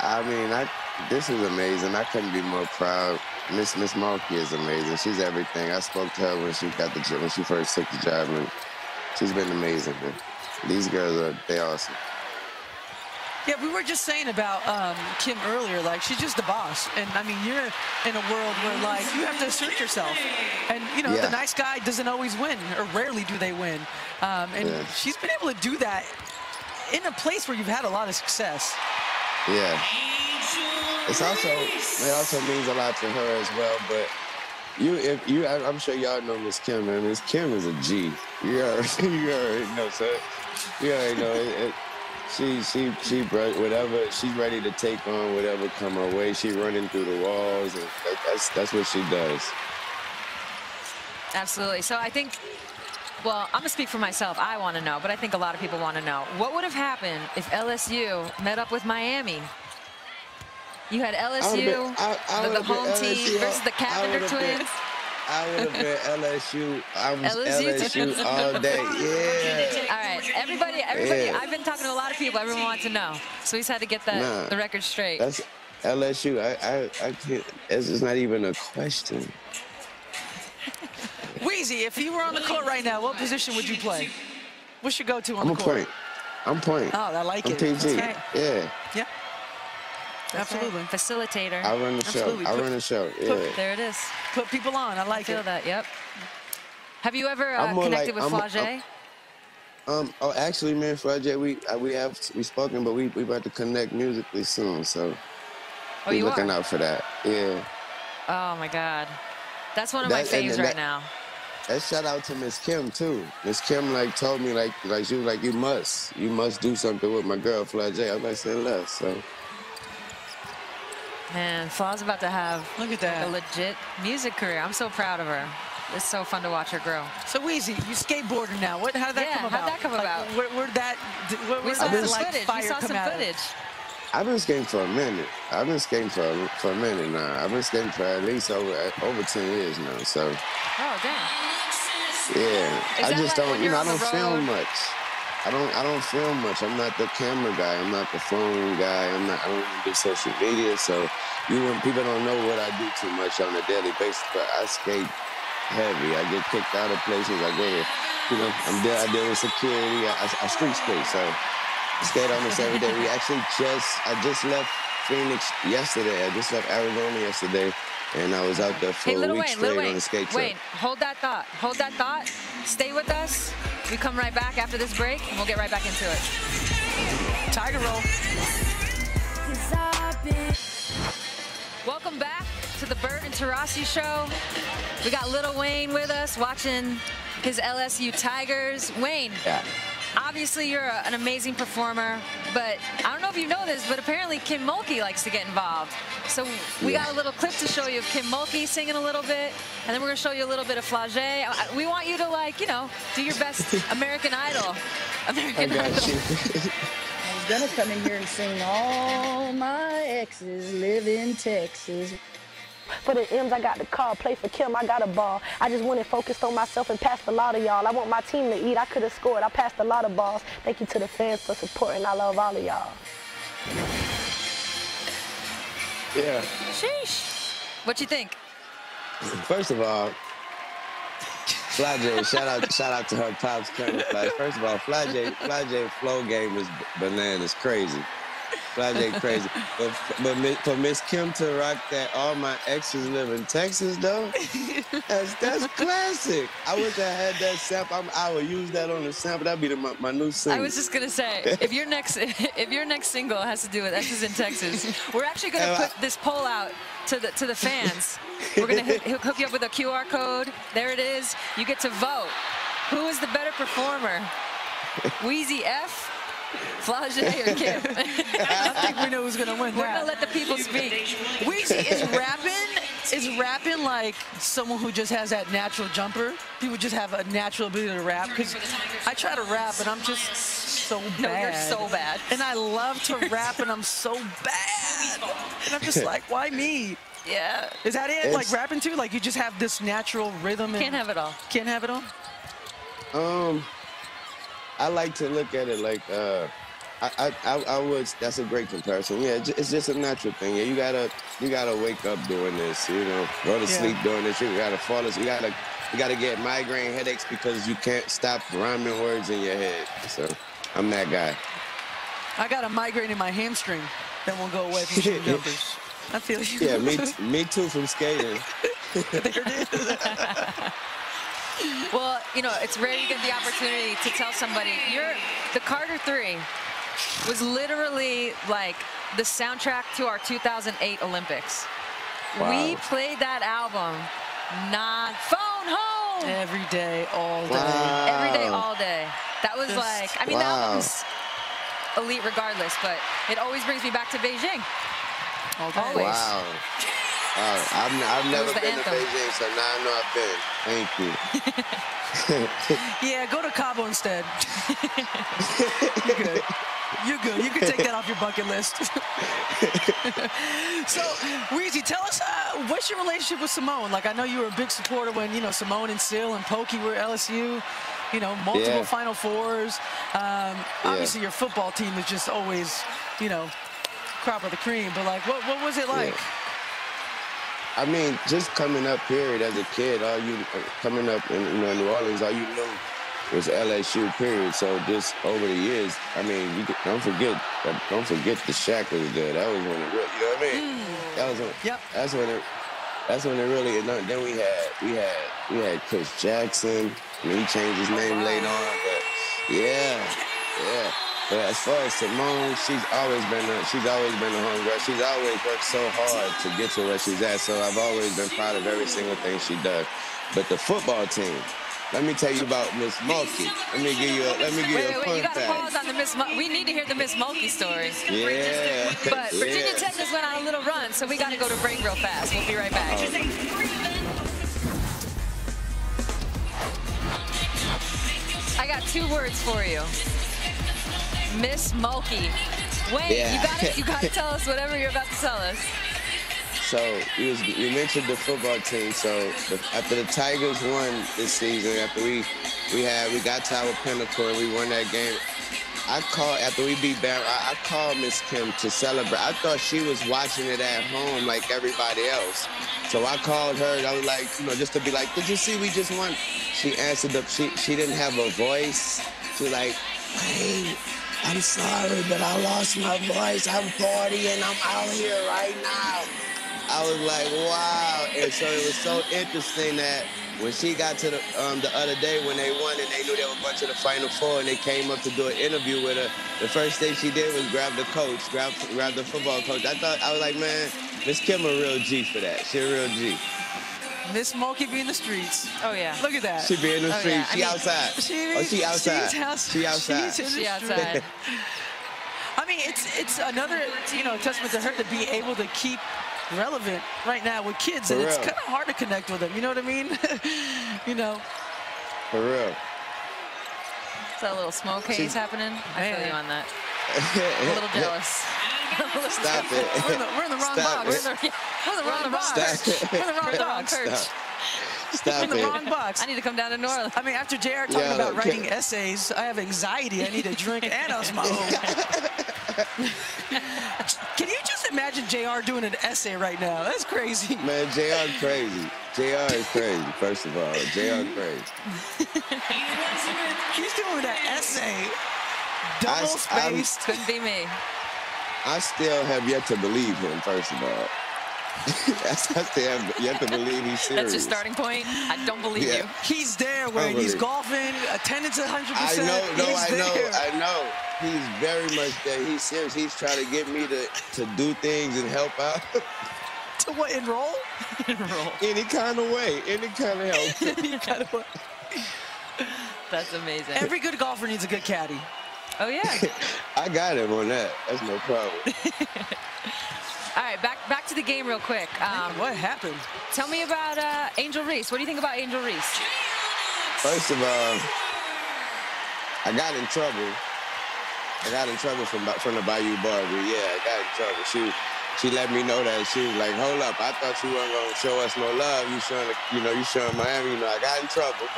Speaker 6: I mean, this is amazing. I couldn't be more proud. Miss Markey is amazing. She's everything. I spoke to her when she first took the job, and she's been amazing. Man. These girls they're awesome.
Speaker 1: Yeah, we were just saying about Kim earlier, like, she's just the boss. And, I mean, you're in a world where, like, you have to assert yourself. And, you know, the nice guy doesn't always win, or rarely do they win. She's been able to do that in a place where you've had a lot of success.
Speaker 6: Yeah. It also means a lot to her as well, but I'm sure y'all know Miss Kim, man. Miss Kim is a G. You already know, so you already know. She whatever she's ready to take on, whatever come her way. She running through the walls, and that's what she does.
Speaker 2: Absolutely. So I think, well, I'm gonna speak for myself. I want to know, but I think a lot of people want to know what would have happened if LSU met up with Miami. You had LSU, the home team versus the Carpenter twins.
Speaker 6: I would have been LSU. I was
Speaker 2: LSU
Speaker 6: LSU all day. Yeah.
Speaker 2: All right, everybody.
Speaker 6: Yeah.
Speaker 2: I've been talking to a lot of people. Everyone wants to know, so he's had to get the record straight.
Speaker 6: That's LSU. I can't. It's just not even a question.
Speaker 1: Weezy, if you were on the court right now, what position would you play? What's your go-to on the court?
Speaker 6: I'm point.
Speaker 1: Oh, I like
Speaker 6: I'm
Speaker 1: it.
Speaker 6: PG.
Speaker 1: That's right.
Speaker 6: Yeah.
Speaker 1: Yeah.
Speaker 2: That's
Speaker 1: Absolutely.
Speaker 2: right. Facilitator.
Speaker 6: I run the show.
Speaker 1: Absolutely.
Speaker 6: I run the show. Yeah.
Speaker 2: There it is.
Speaker 1: Put people on. I like
Speaker 2: Feel
Speaker 1: it.
Speaker 2: that. Yep. Have you ever
Speaker 6: I'm more
Speaker 2: connected
Speaker 6: like-
Speaker 2: with
Speaker 6: I'm-
Speaker 2: Flage?
Speaker 6: Oh, actually, man, Flage, we spoken, but we about to connect musically soon, so
Speaker 2: Oh,
Speaker 6: we
Speaker 2: you
Speaker 6: looking
Speaker 2: are?
Speaker 6: out for that. Yeah.
Speaker 2: Oh my God. That's one of my
Speaker 6: That- and-
Speaker 2: faves
Speaker 6: and
Speaker 2: right
Speaker 6: that-
Speaker 2: now.
Speaker 6: That shout out to Miss Kim too. Miss Kim told me she was like, you must do something with my girl Flage. I was like, say less. So
Speaker 2: Man, Fla's about to have
Speaker 1: Look at that.
Speaker 2: a legit music career. I'm so proud of her. It's so fun to watch her grow.
Speaker 1: So Weezy, you skateboarding now. How did that come about?
Speaker 2: how'd that come about?
Speaker 1: Where
Speaker 2: We saw
Speaker 1: did
Speaker 2: some
Speaker 1: like
Speaker 2: footage.
Speaker 1: fire
Speaker 2: We saw
Speaker 1: come
Speaker 2: some
Speaker 1: out of?
Speaker 2: footage.
Speaker 6: I've been skating for a minute. I've been skating for a minute now. I've been skating for at least over 10 years now. So
Speaker 2: Oh, damn.
Speaker 6: yeah,
Speaker 2: Is
Speaker 6: I
Speaker 2: that
Speaker 6: just
Speaker 2: like
Speaker 6: don't.
Speaker 2: when
Speaker 6: You know,
Speaker 2: you're
Speaker 6: I
Speaker 2: on the
Speaker 6: don't film
Speaker 2: road?
Speaker 6: much. I don't film much. I'm not the camera guy. I'm not the phone guy. I don't even do social media. So people don't know what I do too much on a daily basis. But I skate heavy. I get kicked out of places. I go to, I deal with security. I street skate. So I skate almost every day. I just left Phoenix yesterday. I just left Arizona yesterday. and I was out there for a week straight on the skate track.
Speaker 2: Wait, hold that thought. Hold that thought. Stay with us. We come right back after this break, and we'll get right back into it.
Speaker 1: Tiger roll.
Speaker 2: Welcome back to the Bird and Taurasi show. We got Little Wayne with us watching his LSU Tigers. Wayne, obviously you're an amazing performer, but I don't know if you know this, but apparently Kim Mulkey likes to get involved. So we got a little clip to show you of Kim Mulkey singing a little bit, and then we're going to show you a little bit of Flau'jae. We want you to, like, you know, do your best American Idol. American Idol.
Speaker 7: I was gonna come in here and sing all my exes live in Texas.
Speaker 8: For the M's, I got the car, play for Kim, I got a ball. I just went and focused on myself and passed a lot of y'all. I want my team to eat, I could have scored, I passed a lot of balls. Thank you to the fans for supporting, I love all of y'all.
Speaker 6: Yeah.
Speaker 2: Sheesh. What you think?
Speaker 6: First of all, Flau'jae, shout out to her pops, Colonel Flash. First of all, Flau'jae flow game is bananas, crazy. Flau'jae crazy. But for Miss Kim to rock that all my exes live in Texas though, that's classic. I wish I had that sample. I would use that on the sample. That'd be my new single.
Speaker 2: I was just gonna say, if your next single has to do with exes in Texas, we're actually gonna put this poll out to the fans. We're gonna hook you up with a QR code. There it is. You get to vote. Who is the better performer? Wheezy F, Flau'jae, or Kim?
Speaker 1: I think we know who's gonna win.
Speaker 2: We're gonna let the people speak.
Speaker 1: Wheezy is rapping like someone who just has that natural jumper. He would just have a natural ability to rap. Because I try to rap and I'm just so bad.
Speaker 2: No, you're so bad.
Speaker 1: And I love to rap and I'm so bad. And I'm just like, why me?
Speaker 2: Yeah.
Speaker 1: Is that it? Like rapping too? Like you just have this natural rhythm? And
Speaker 2: can't have it all.
Speaker 1: Can't have it all?
Speaker 6: I like to look at it like, I would, that's a great comparison. Yeah, it's just a natural thing. Yeah, you gotta wake up doing this, you know, go to sleep doing this. You gotta fall asleep. You gotta get migraine headaches because you can't stop rhyming words in your head. So I'm that guy.
Speaker 1: I got a migraine in my hamstring that won't go away from shooting jumpers. I feel you.
Speaker 6: Yeah, me too from skating.
Speaker 1: There it is.
Speaker 2: Well, you know, it's rare you get the opportunity to tell somebody. The Carter 3 was literally like the soundtrack to our 2008 Olympics.
Speaker 6: Wow.
Speaker 2: We played that album phone home.
Speaker 1: Every day, all day.
Speaker 6: Wow.
Speaker 2: Every day, all day. That was like, I mean, the album's elite regardless, but it always brings me back to Beijing. Always.
Speaker 6: Wow. I've never been to Beijing, so now I know I've been. Thank you.
Speaker 1: Yeah, go to Cabo instead. You're good. You're good. You can take that off your bucket list. So, Wheezy, tell us, what's your relationship with Simone? Like, I know you were a big supporter when, you know, Simone and Sil and Pokey were at LSU. You know, multiple Final Fours. Obviously, your football team is just always, you know, crop of the cream. But, like, what was it like?
Speaker 6: I mean, just coming up period as a kid, coming up in New Orleans, all you knew was LSU period. So just over the years, I mean, don't forget the Shaq was there. That was when it really, you know what I mean? That was when, that's when it really. Then we had Chris Jackson. I mean, he changed his name later on, but yeah. But as far as Simone, she's always been a homegirl. She's always worked so hard to get to where she's at. So I've always been proud of every single thing she does. But the football team, let me tell you about Miss Mulkey. Let me give you a fun fact.
Speaker 2: You got to pause on the Miss Mulkey. We need to hear the Miss Mulkey story.
Speaker 6: Yeah.
Speaker 2: But Virginia Tech just went on a little run, so we got to go to break real fast. We'll be right back. I got 2 words for you. Miss Mulkey. Wait, you gotta tell us whatever you're about to tell us.
Speaker 6: So you mentioned the football team. So after the Tigers won this season, after we got to our pinnacle and we won that game, after we beat Bama, I called Miss Kim to celebrate. I thought she was watching it at home like everybody else. So I called her. I was like, you know, just to be like, did you see we just won? She answered up. She didn't have a voice. She was like, hey, I'm sorry, but I lost my voice. I'm 40 and I'm out here right now. I was like, wow. And so it was so interesting that when she got to the other day when they won and they knew they were going to the Final Four and they came up to do an interview with her, the first thing she did was grab the coach, grab the football coach. I was like, man, Miss Kim a real G for that. She a real G.
Speaker 1: Miss Mulkey be in the streets.
Speaker 2: Oh, yeah.
Speaker 1: Look at that.
Speaker 6: She be in the streets.
Speaker 2: Yeah.
Speaker 6: She outside. She outside.
Speaker 1: She outside.
Speaker 2: She outside.
Speaker 1: I mean, it's another, testament to her to be able to keep relevant right now with kids, and it's kind of hard to connect with them. You know what I mean?
Speaker 6: For real.
Speaker 2: Is that a little smoke haze happening? I feel you on that. I'm a little jealous.
Speaker 6: Stop it.
Speaker 1: We're in the wrong box. We're in the wrong box. We're in the wrong box.
Speaker 6: Stop
Speaker 1: We're in the wrong box.
Speaker 2: I need to come down to New Orleans.
Speaker 1: I mean, after JR talking about writing essays, I have anxiety. I need a drink and a smoke. Can you just imagine JR doing an essay right now? That's crazy.
Speaker 6: Man, JR crazy. JR is crazy, first of all. JR crazy.
Speaker 1: He's doing an essay. Double-spaced.
Speaker 2: Couldn't be me.
Speaker 6: I still have yet to believe him, first of all. I still have yet to believe he's serious.
Speaker 2: That's your starting point? I don't believe you.
Speaker 1: He's there where he's golfing, attendance 100%.
Speaker 6: I know. He's very much there. He's serious. He's trying to get me to do things and help out.
Speaker 1: To what, enroll?
Speaker 2: Enroll.
Speaker 6: Any kind of way. Any kind of help.
Speaker 1: Any kind of way.
Speaker 2: That's amazing.
Speaker 1: Every good golfer needs a good caddy.
Speaker 2: Oh, yeah.
Speaker 6: I got him on that. That's no problem.
Speaker 2: All right, back to the game real quick.
Speaker 1: What happened?
Speaker 2: Tell me about Angel Reese. What do you think about Angel Reese?
Speaker 6: First of all, I got in trouble. from the Bayou Barbie. Yeah, I got in trouble. She let me know that. She was like, hold up, I thought you weren't going to show us no love. You showing Miami. I got in trouble.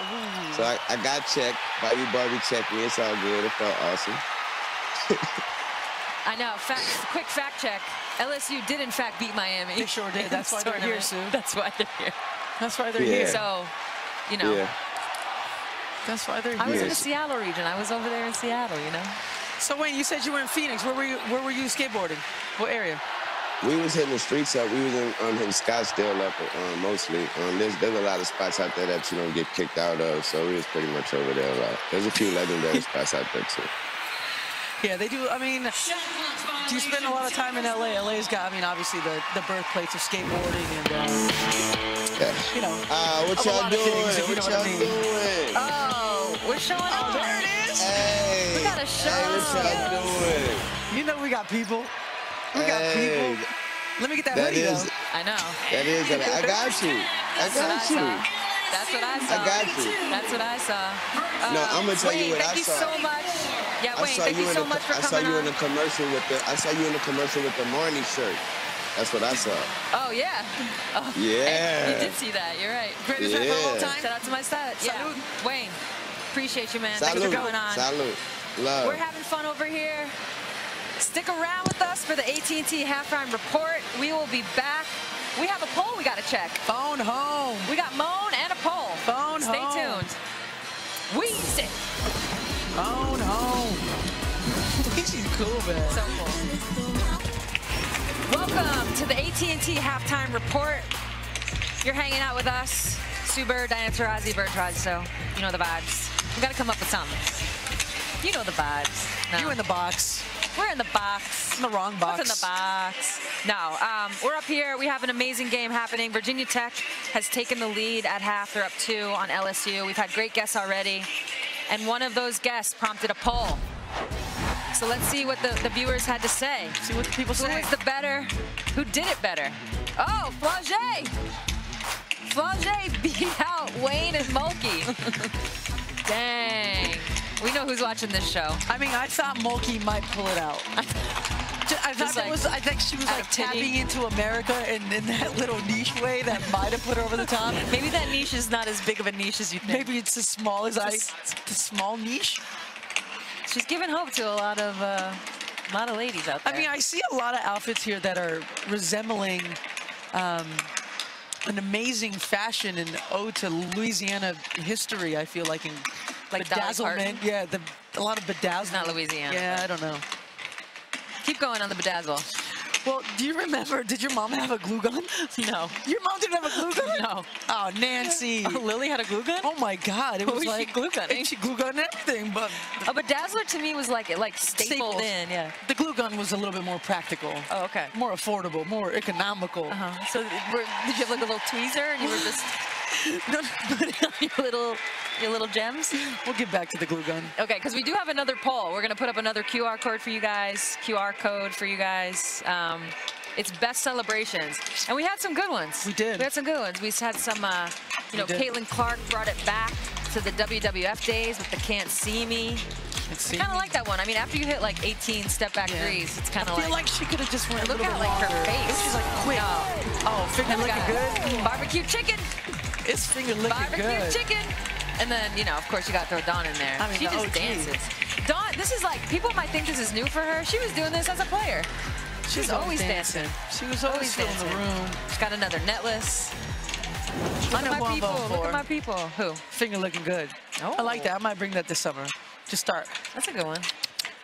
Speaker 6: So I got checked. Bayou Barbie checked me. It's all good. It felt awesome.
Speaker 2: I know. Quick fact check. LSU did, in fact, beat Miami.
Speaker 1: They sure did. That's why they're here, Sue.
Speaker 2: That's why they're here.
Speaker 1: That's why they're here.
Speaker 2: So,
Speaker 6: Yeah.
Speaker 1: That's why they're here.
Speaker 2: I was in the Seattle region. I was over there in Seattle,
Speaker 1: So, Wayne, you said you were in Phoenix. Where were you skateboarding? What area?
Speaker 6: We was hitting the streets up. We was in Scottsdale up mostly. There's a lot of spots out there that you don't get kicked out of, so we was pretty much over there a lot. There's a few legendary spots out there, too.
Speaker 1: Yeah, they do. I mean, do you spend a lot of time in LA? LA's got, obviously the birthplace of skateboarding and,
Speaker 6: what y'all doing?
Speaker 2: Oh, we're showing up.
Speaker 1: There it is.
Speaker 6: Hey.
Speaker 2: We got a show.
Speaker 6: Hey, what y'all doing?
Speaker 1: You know we got people. We got people. Let me get that hoodie, though.
Speaker 2: I know.
Speaker 6: That is. I got you.
Speaker 2: That's what I saw.
Speaker 6: I got you.
Speaker 2: That's what I saw.
Speaker 6: No, I'm gonna tell you what I saw.
Speaker 2: Thank you so much. Yeah, Wayne, thank you so much for coming on.
Speaker 6: I saw you in the commercial with the Marnie shirt. That's what I saw.
Speaker 2: Oh, yeah. Oh,
Speaker 6: yeah.
Speaker 2: You did see that. You're right.
Speaker 1: Greatest rapper of all time.
Speaker 2: Shout out to my stud. Yeah. Wayne, appreciate you, man.
Speaker 6: Salute.
Speaker 2: Thanks for coming on.
Speaker 6: Salute. Love.
Speaker 2: We're having fun over here. Stick around with us for the AT&T Halftime Report. We will be back. We have a poll we got to check.
Speaker 1: Phone home.
Speaker 2: We got Moan and a poll.
Speaker 1: Phone
Speaker 2: Stay
Speaker 1: home.
Speaker 2: tuned. Weezy.
Speaker 1: Phone home. He's cool, man.
Speaker 2: So cool. Welcome to the AT&T Halftime Report. You're hanging out with us, Sue Bird, Diana Taurasi, Bird Taurasi, so you know the vibes. We got to come up with something. You know the vibes. No.
Speaker 1: You in the box.
Speaker 2: We're in the box.
Speaker 1: In the wrong box.
Speaker 2: What's in the box? No, we're up here. We have an amazing game happening. Virginia Tech has taken the lead at half. They're up 2 on LSU. We've had great guests already. And one of those guests prompted a poll. So let's see what the viewers had to say.
Speaker 1: See what the people say.
Speaker 2: Who was the better? Who did it better? Oh, Flage! Flage beat out Wayne and Mulkey. Dang. We know who's watching this show.
Speaker 1: I thought Mulkey might pull it out. I think she was like tapping into America in that little niche way that might have put her over the top.
Speaker 2: Maybe that niche is not as big of a niche as you think.
Speaker 1: Maybe it's as small as the small niche.
Speaker 2: She's giving hope to a lot of ladies out there.
Speaker 1: I see a lot of outfits here that are resembling an amazing fashion and ode to Louisiana history. I feel like in bedazzlement. Yeah, a lot of bedazzlement.
Speaker 2: Not Louisiana.
Speaker 1: Yeah, I don't know.
Speaker 2: Keep going on the bedazzle.
Speaker 1: Well, do you remember, did your mom have a glue gun?
Speaker 2: No.
Speaker 1: Your mom didn't have a glue gun?
Speaker 2: No.
Speaker 1: Oh, Nancy.
Speaker 2: Oh, Lily had a glue gun?
Speaker 1: Oh, my God. It
Speaker 2: What
Speaker 1: was
Speaker 2: was she
Speaker 1: like
Speaker 2: glue gunning?
Speaker 1: She glue gunned everything, but...
Speaker 2: Oh, but Dazzler to me was like stapled
Speaker 1: Staples.
Speaker 2: in, yeah.
Speaker 1: The glue gun was a little bit more practical.
Speaker 2: Oh, okay.
Speaker 1: More affordable, more economical.
Speaker 2: So did you have like a little tweezer and you were just putting on your little gems?
Speaker 1: We'll get back to the glue gun.
Speaker 2: Okay, because we do have another poll. We're going to put up another QR code for you guys. It's best celebrations. And we had some good ones.
Speaker 1: We did.
Speaker 2: We had some good ones. We had some, Caitlin Clark brought it back to the WWF days with the Can't See Me. Kind of like that one. I mean, after you hit like 18 step-back threes, it's kind of like...
Speaker 1: I feel like she could have just went a
Speaker 2: look
Speaker 1: little
Speaker 2: at
Speaker 1: bit
Speaker 2: like
Speaker 1: longer.
Speaker 2: her face.
Speaker 1: She's like quick.
Speaker 2: No.
Speaker 1: Oh, finger looking good.
Speaker 2: Barbecue chicken.
Speaker 1: It's finger looking
Speaker 2: Barbecue
Speaker 1: good.
Speaker 2: chicken. And then, of course, you got to throw Dawn in there.
Speaker 1: I mean,
Speaker 2: she just dances. Dawn, this is like, people might think this is new for her. She was doing this as a player. She's always dancing.
Speaker 1: She was always filling the room.
Speaker 2: She's got another netless. Look at my people. Look at my people. Who?
Speaker 1: Finger looking good.
Speaker 2: Oh.
Speaker 1: I like that. I might bring that this summer. Just start.
Speaker 2: That's a good one.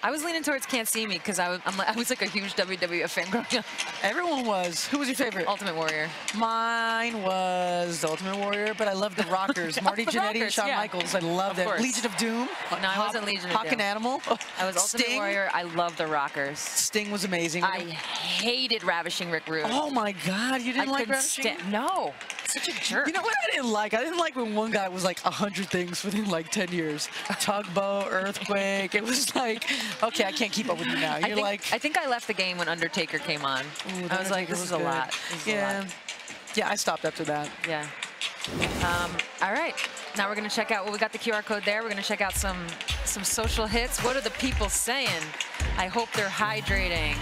Speaker 2: I was leaning towards Can't See Me because I was like a huge WWF fan growing up.
Speaker 1: Everyone was. Who was your favorite?
Speaker 2: Ultimate Warrior.
Speaker 1: Mine was the Ultimate Warrior, but I loved the Rockers. Marty Jannetty and Shawn Michaels. I loved them. Legion of Doom.
Speaker 2: No, I wasn't Legion of Doom.
Speaker 1: Hawk and Animal.
Speaker 2: I was Ultimate Warrior. I loved the Rockers.
Speaker 1: Sting was amazing.
Speaker 2: I hated Ravishing Rick Rude.
Speaker 1: Oh my God, you didn't like Ravishing?
Speaker 2: No. Such a jerk.
Speaker 1: You know what I didn't like? I didn't like when one guy was like 100 things within like 10 years. Tugboat, Earthquake. It was like, okay, I can't keep up with you now. I
Speaker 2: think I left the game when Undertaker came on.
Speaker 1: Ooh,
Speaker 2: I was like, this is a lot.
Speaker 1: Yeah, I stopped after that.
Speaker 2: Yeah. All right. Now we're going to check out, we got the QR code there. We're going to check out some social hits. What are the people saying? I hope they're hydrating.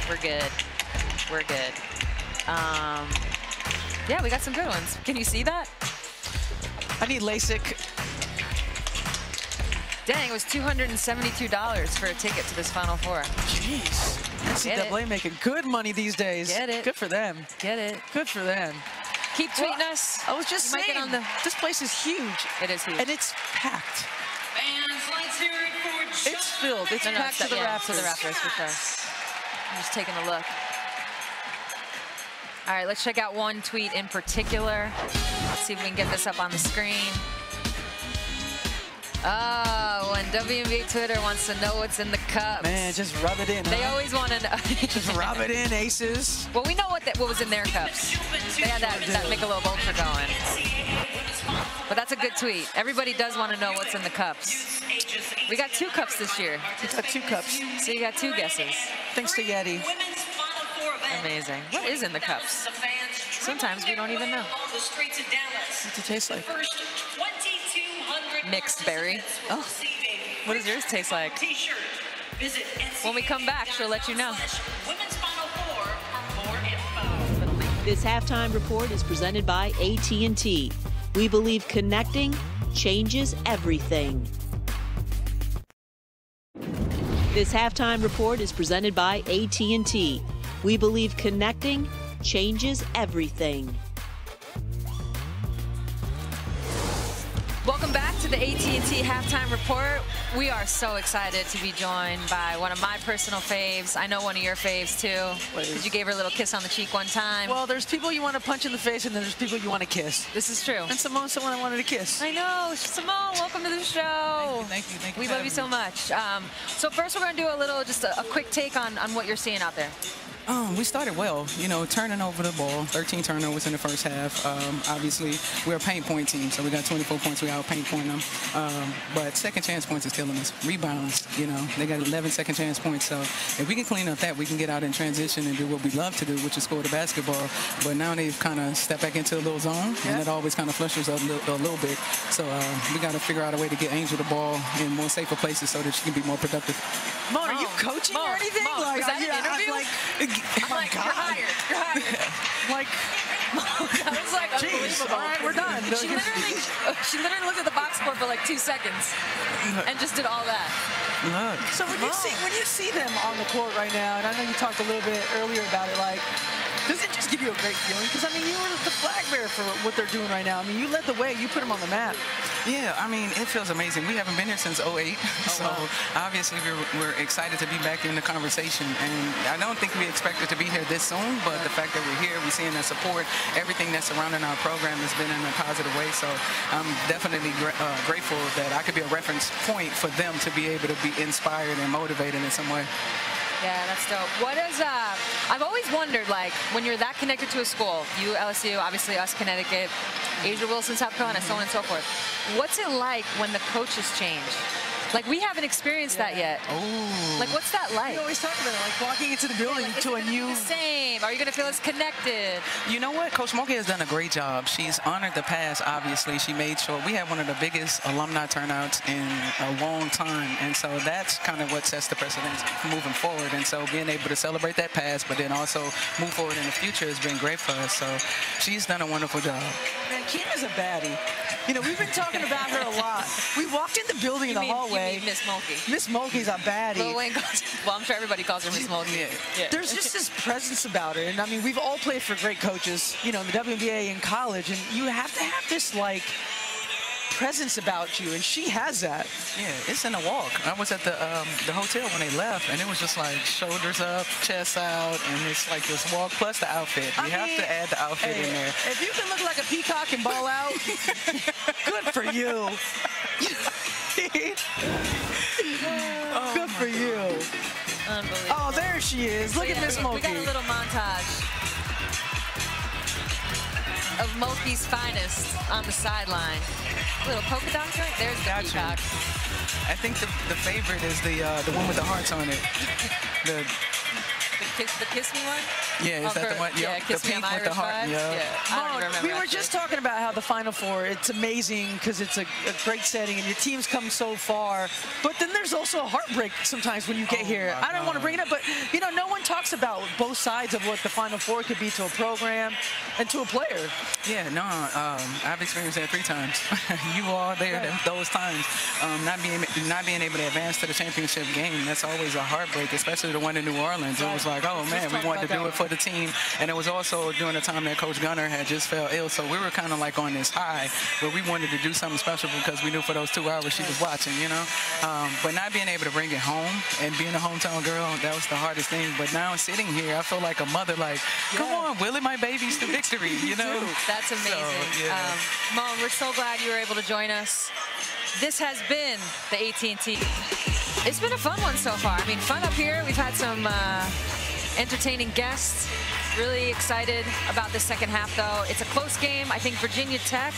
Speaker 2: We're good. We're good. Yeah, we got some good ones. Can you see that?
Speaker 1: I need LASIK.
Speaker 2: Dang, it was $272 for a ticket to this Final Four.
Speaker 1: Jeez. NCAA making good money these days.
Speaker 2: Get it.
Speaker 1: Good for them.
Speaker 2: Get it.
Speaker 1: Good for them.
Speaker 2: Keep tweeting us.
Speaker 1: I was just saying, this place is huge.
Speaker 2: It is huge.
Speaker 1: And it's packed.
Speaker 3: Fans, let's hear it for
Speaker 1: It's filled. It's packed to the rafters.
Speaker 2: To the rafters, for sure. I'm just taking a look. All right, let's check out one tweet in particular. Let's see if we can get this up on the screen. Oh, when WNBA Twitter wants to know what's in the cups.
Speaker 1: Man, just rub it in.
Speaker 2: They always want to know.
Speaker 1: Just rub it in, aces.
Speaker 2: Well, we know what was in their cups. They had that Michelob Ultra going. But that's a good tweet. Everybody does want to know what's in the cups. We got 2 cups this year.
Speaker 1: We got 2 cups.
Speaker 2: So you got 2 guesses.
Speaker 1: Thanks to Yeti.
Speaker 2: Amazing. What is in the cups? Sometimes we don't even know.
Speaker 1: What's it taste like?
Speaker 2: Mixed berry. Oh, what does yours taste like? When we come back, she'll let you know.
Speaker 5: This halftime report is presented by AT&T. We believe connecting changes everything. This halftime report is presented by AT&T. We believe connecting changes everything.
Speaker 2: Welcome back to the AT&T Halftime Report. We are so excited to be joined by one of my personal faves. I know one of your faves, too, because you gave her a little kiss on the cheek one time.
Speaker 1: Well, there's people you want to punch in the face, and then there's people you want to kiss.
Speaker 2: This is true.
Speaker 1: And Simone's someone I wanted to kiss.
Speaker 2: I know. Simone, welcome to the show.
Speaker 9: Thank you.
Speaker 2: We love you so much. So first, we're going to do just a quick take on what you're seeing out there.
Speaker 9: We started well, turning over the ball, 13 turnovers in the first half. Obviously, we're a paint point team, so we got 24 points. We out paint point them. But second chance points is killing us. Rebounds, they got 11 second chance points. So if we can clean up that, we can get out in transition and do what we love to do, which is score the basketball. But now they've kind of stepped back into a little zone, and it always kind of flushes a little bit. So we got to figure out a way to get Angel the ball in more safer places so that she can be more productive.
Speaker 1: Mom, are you coaching or anything?
Speaker 2: Is that an interview?
Speaker 1: I'm like,
Speaker 2: you're hired. You're hired.
Speaker 1: Like,
Speaker 2: that was like unbelievable.
Speaker 1: All right, we're done.
Speaker 2: She literally looked at the box score for like 2 seconds and just did all that.
Speaker 1: Look. So when you see them on the court right now, and I know you talked a little bit earlier about it, like, does it just give you a great feeling? Because, I mean, you were the flag bearer for what they're doing right now. I mean, you led the way. You put them on the map.
Speaker 9: Yeah, I mean, it feels amazing. We haven't been here since '08, so obviously we're excited to be back in the conversation. And I don't think we expected to be here this soon, but the fact that we're here, we're seeing the support, everything that's surrounding our program has been in a positive way. So I'm definitely grateful that I could be a reference point for them to be able to be inspired and motivated in some way.
Speaker 2: Yeah, that's dope. What is, I've always wondered, like, when you're that connected to a school, you, LSU, obviously us, Connecticut, Asia Wilson, South Carolina, so on and so forth. What's it like when the coaches change? Like, we haven't experienced that yet.
Speaker 9: Ooh.
Speaker 2: Like, what's that like?
Speaker 1: We always talk about it, like walking into the building to a new...
Speaker 2: The same. Are you going to feel as connected?
Speaker 9: You know what? Coach Mulkey has done a great job. She's honored the past, obviously. She made sure we had one of the biggest alumni turnouts in a long time. And so that's kind of what sets the precedent moving forward. And so being able to celebrate that past, but then also move forward in the future has been great for us. So she's done a wonderful job.
Speaker 1: Man, Keena's a baddie. You know, we've been talking about her a lot. We walked in the building in the hallway.
Speaker 2: You mean Miss Mulkey.
Speaker 1: Miss Mulkey's a baddie.
Speaker 2: Lil Wayne calls, well, I'm sure everybody calls her Miss Mulkey.
Speaker 1: Yeah. There's just this presence about her. And, I mean, we've all played for great coaches, you know, in the WNBA in college. And you have to have this, like, presence about you, and she has that.
Speaker 9: Yeah, it's in a walk. I was at the hotel when they left, and it was just like shoulders up, chest out, and it's like this walk plus the outfit. You have to add the outfit in there.
Speaker 1: If you can look like a peacock and ball out, good for you. Good for you.
Speaker 2: Unbelievable.
Speaker 1: Oh, there she is. Look at Miss Mulkey.
Speaker 2: We got a little montage of Mulkey's finest on the sideline. A little polka dot joint. There's the peacock.
Speaker 9: I think the favorite is the one with the hearts on it. The
Speaker 2: kiss me one?
Speaker 9: Yeah, is that the one?
Speaker 2: Yeah,
Speaker 9: the
Speaker 2: kiss me
Speaker 9: pink
Speaker 2: on
Speaker 9: with the heart.
Speaker 2: Yeah. I don't even remember.
Speaker 1: We were just talking about how the Final Four, it's amazing because it's a great setting and your team's come so far. But then there's also a heartbreak sometimes when you get here. I don't want to bring it up, but, you know, no one talks about both sides of what the Final Four could be to a program and to a player.
Speaker 9: Yeah, no, I've experienced that 3 times. You all there those times. Not being able to advance to the championship game, that's always a heartbreak, especially the one in New Orleans. It was like, oh, man, we wanted to do it for the team. And it was also during the time that Coach Gunner had just fell ill. So we were kind of like on this high where we wanted to do something special because we knew for those 2 hours she was watching, you know. But not being able to bring it home and being a hometown girl, that was the hardest thing. But now sitting here, I feel like a mother, like, come on, Willie, my baby's to victory, you know.
Speaker 2: That's amazing. So, yeah. Mom, we're so glad you were able to join us. This has been the AT&T. It's been a fun one so far. I mean, fun up here. We've had some entertaining guests. Really excited about this second half, though. It's a close game. I think Virginia Tech,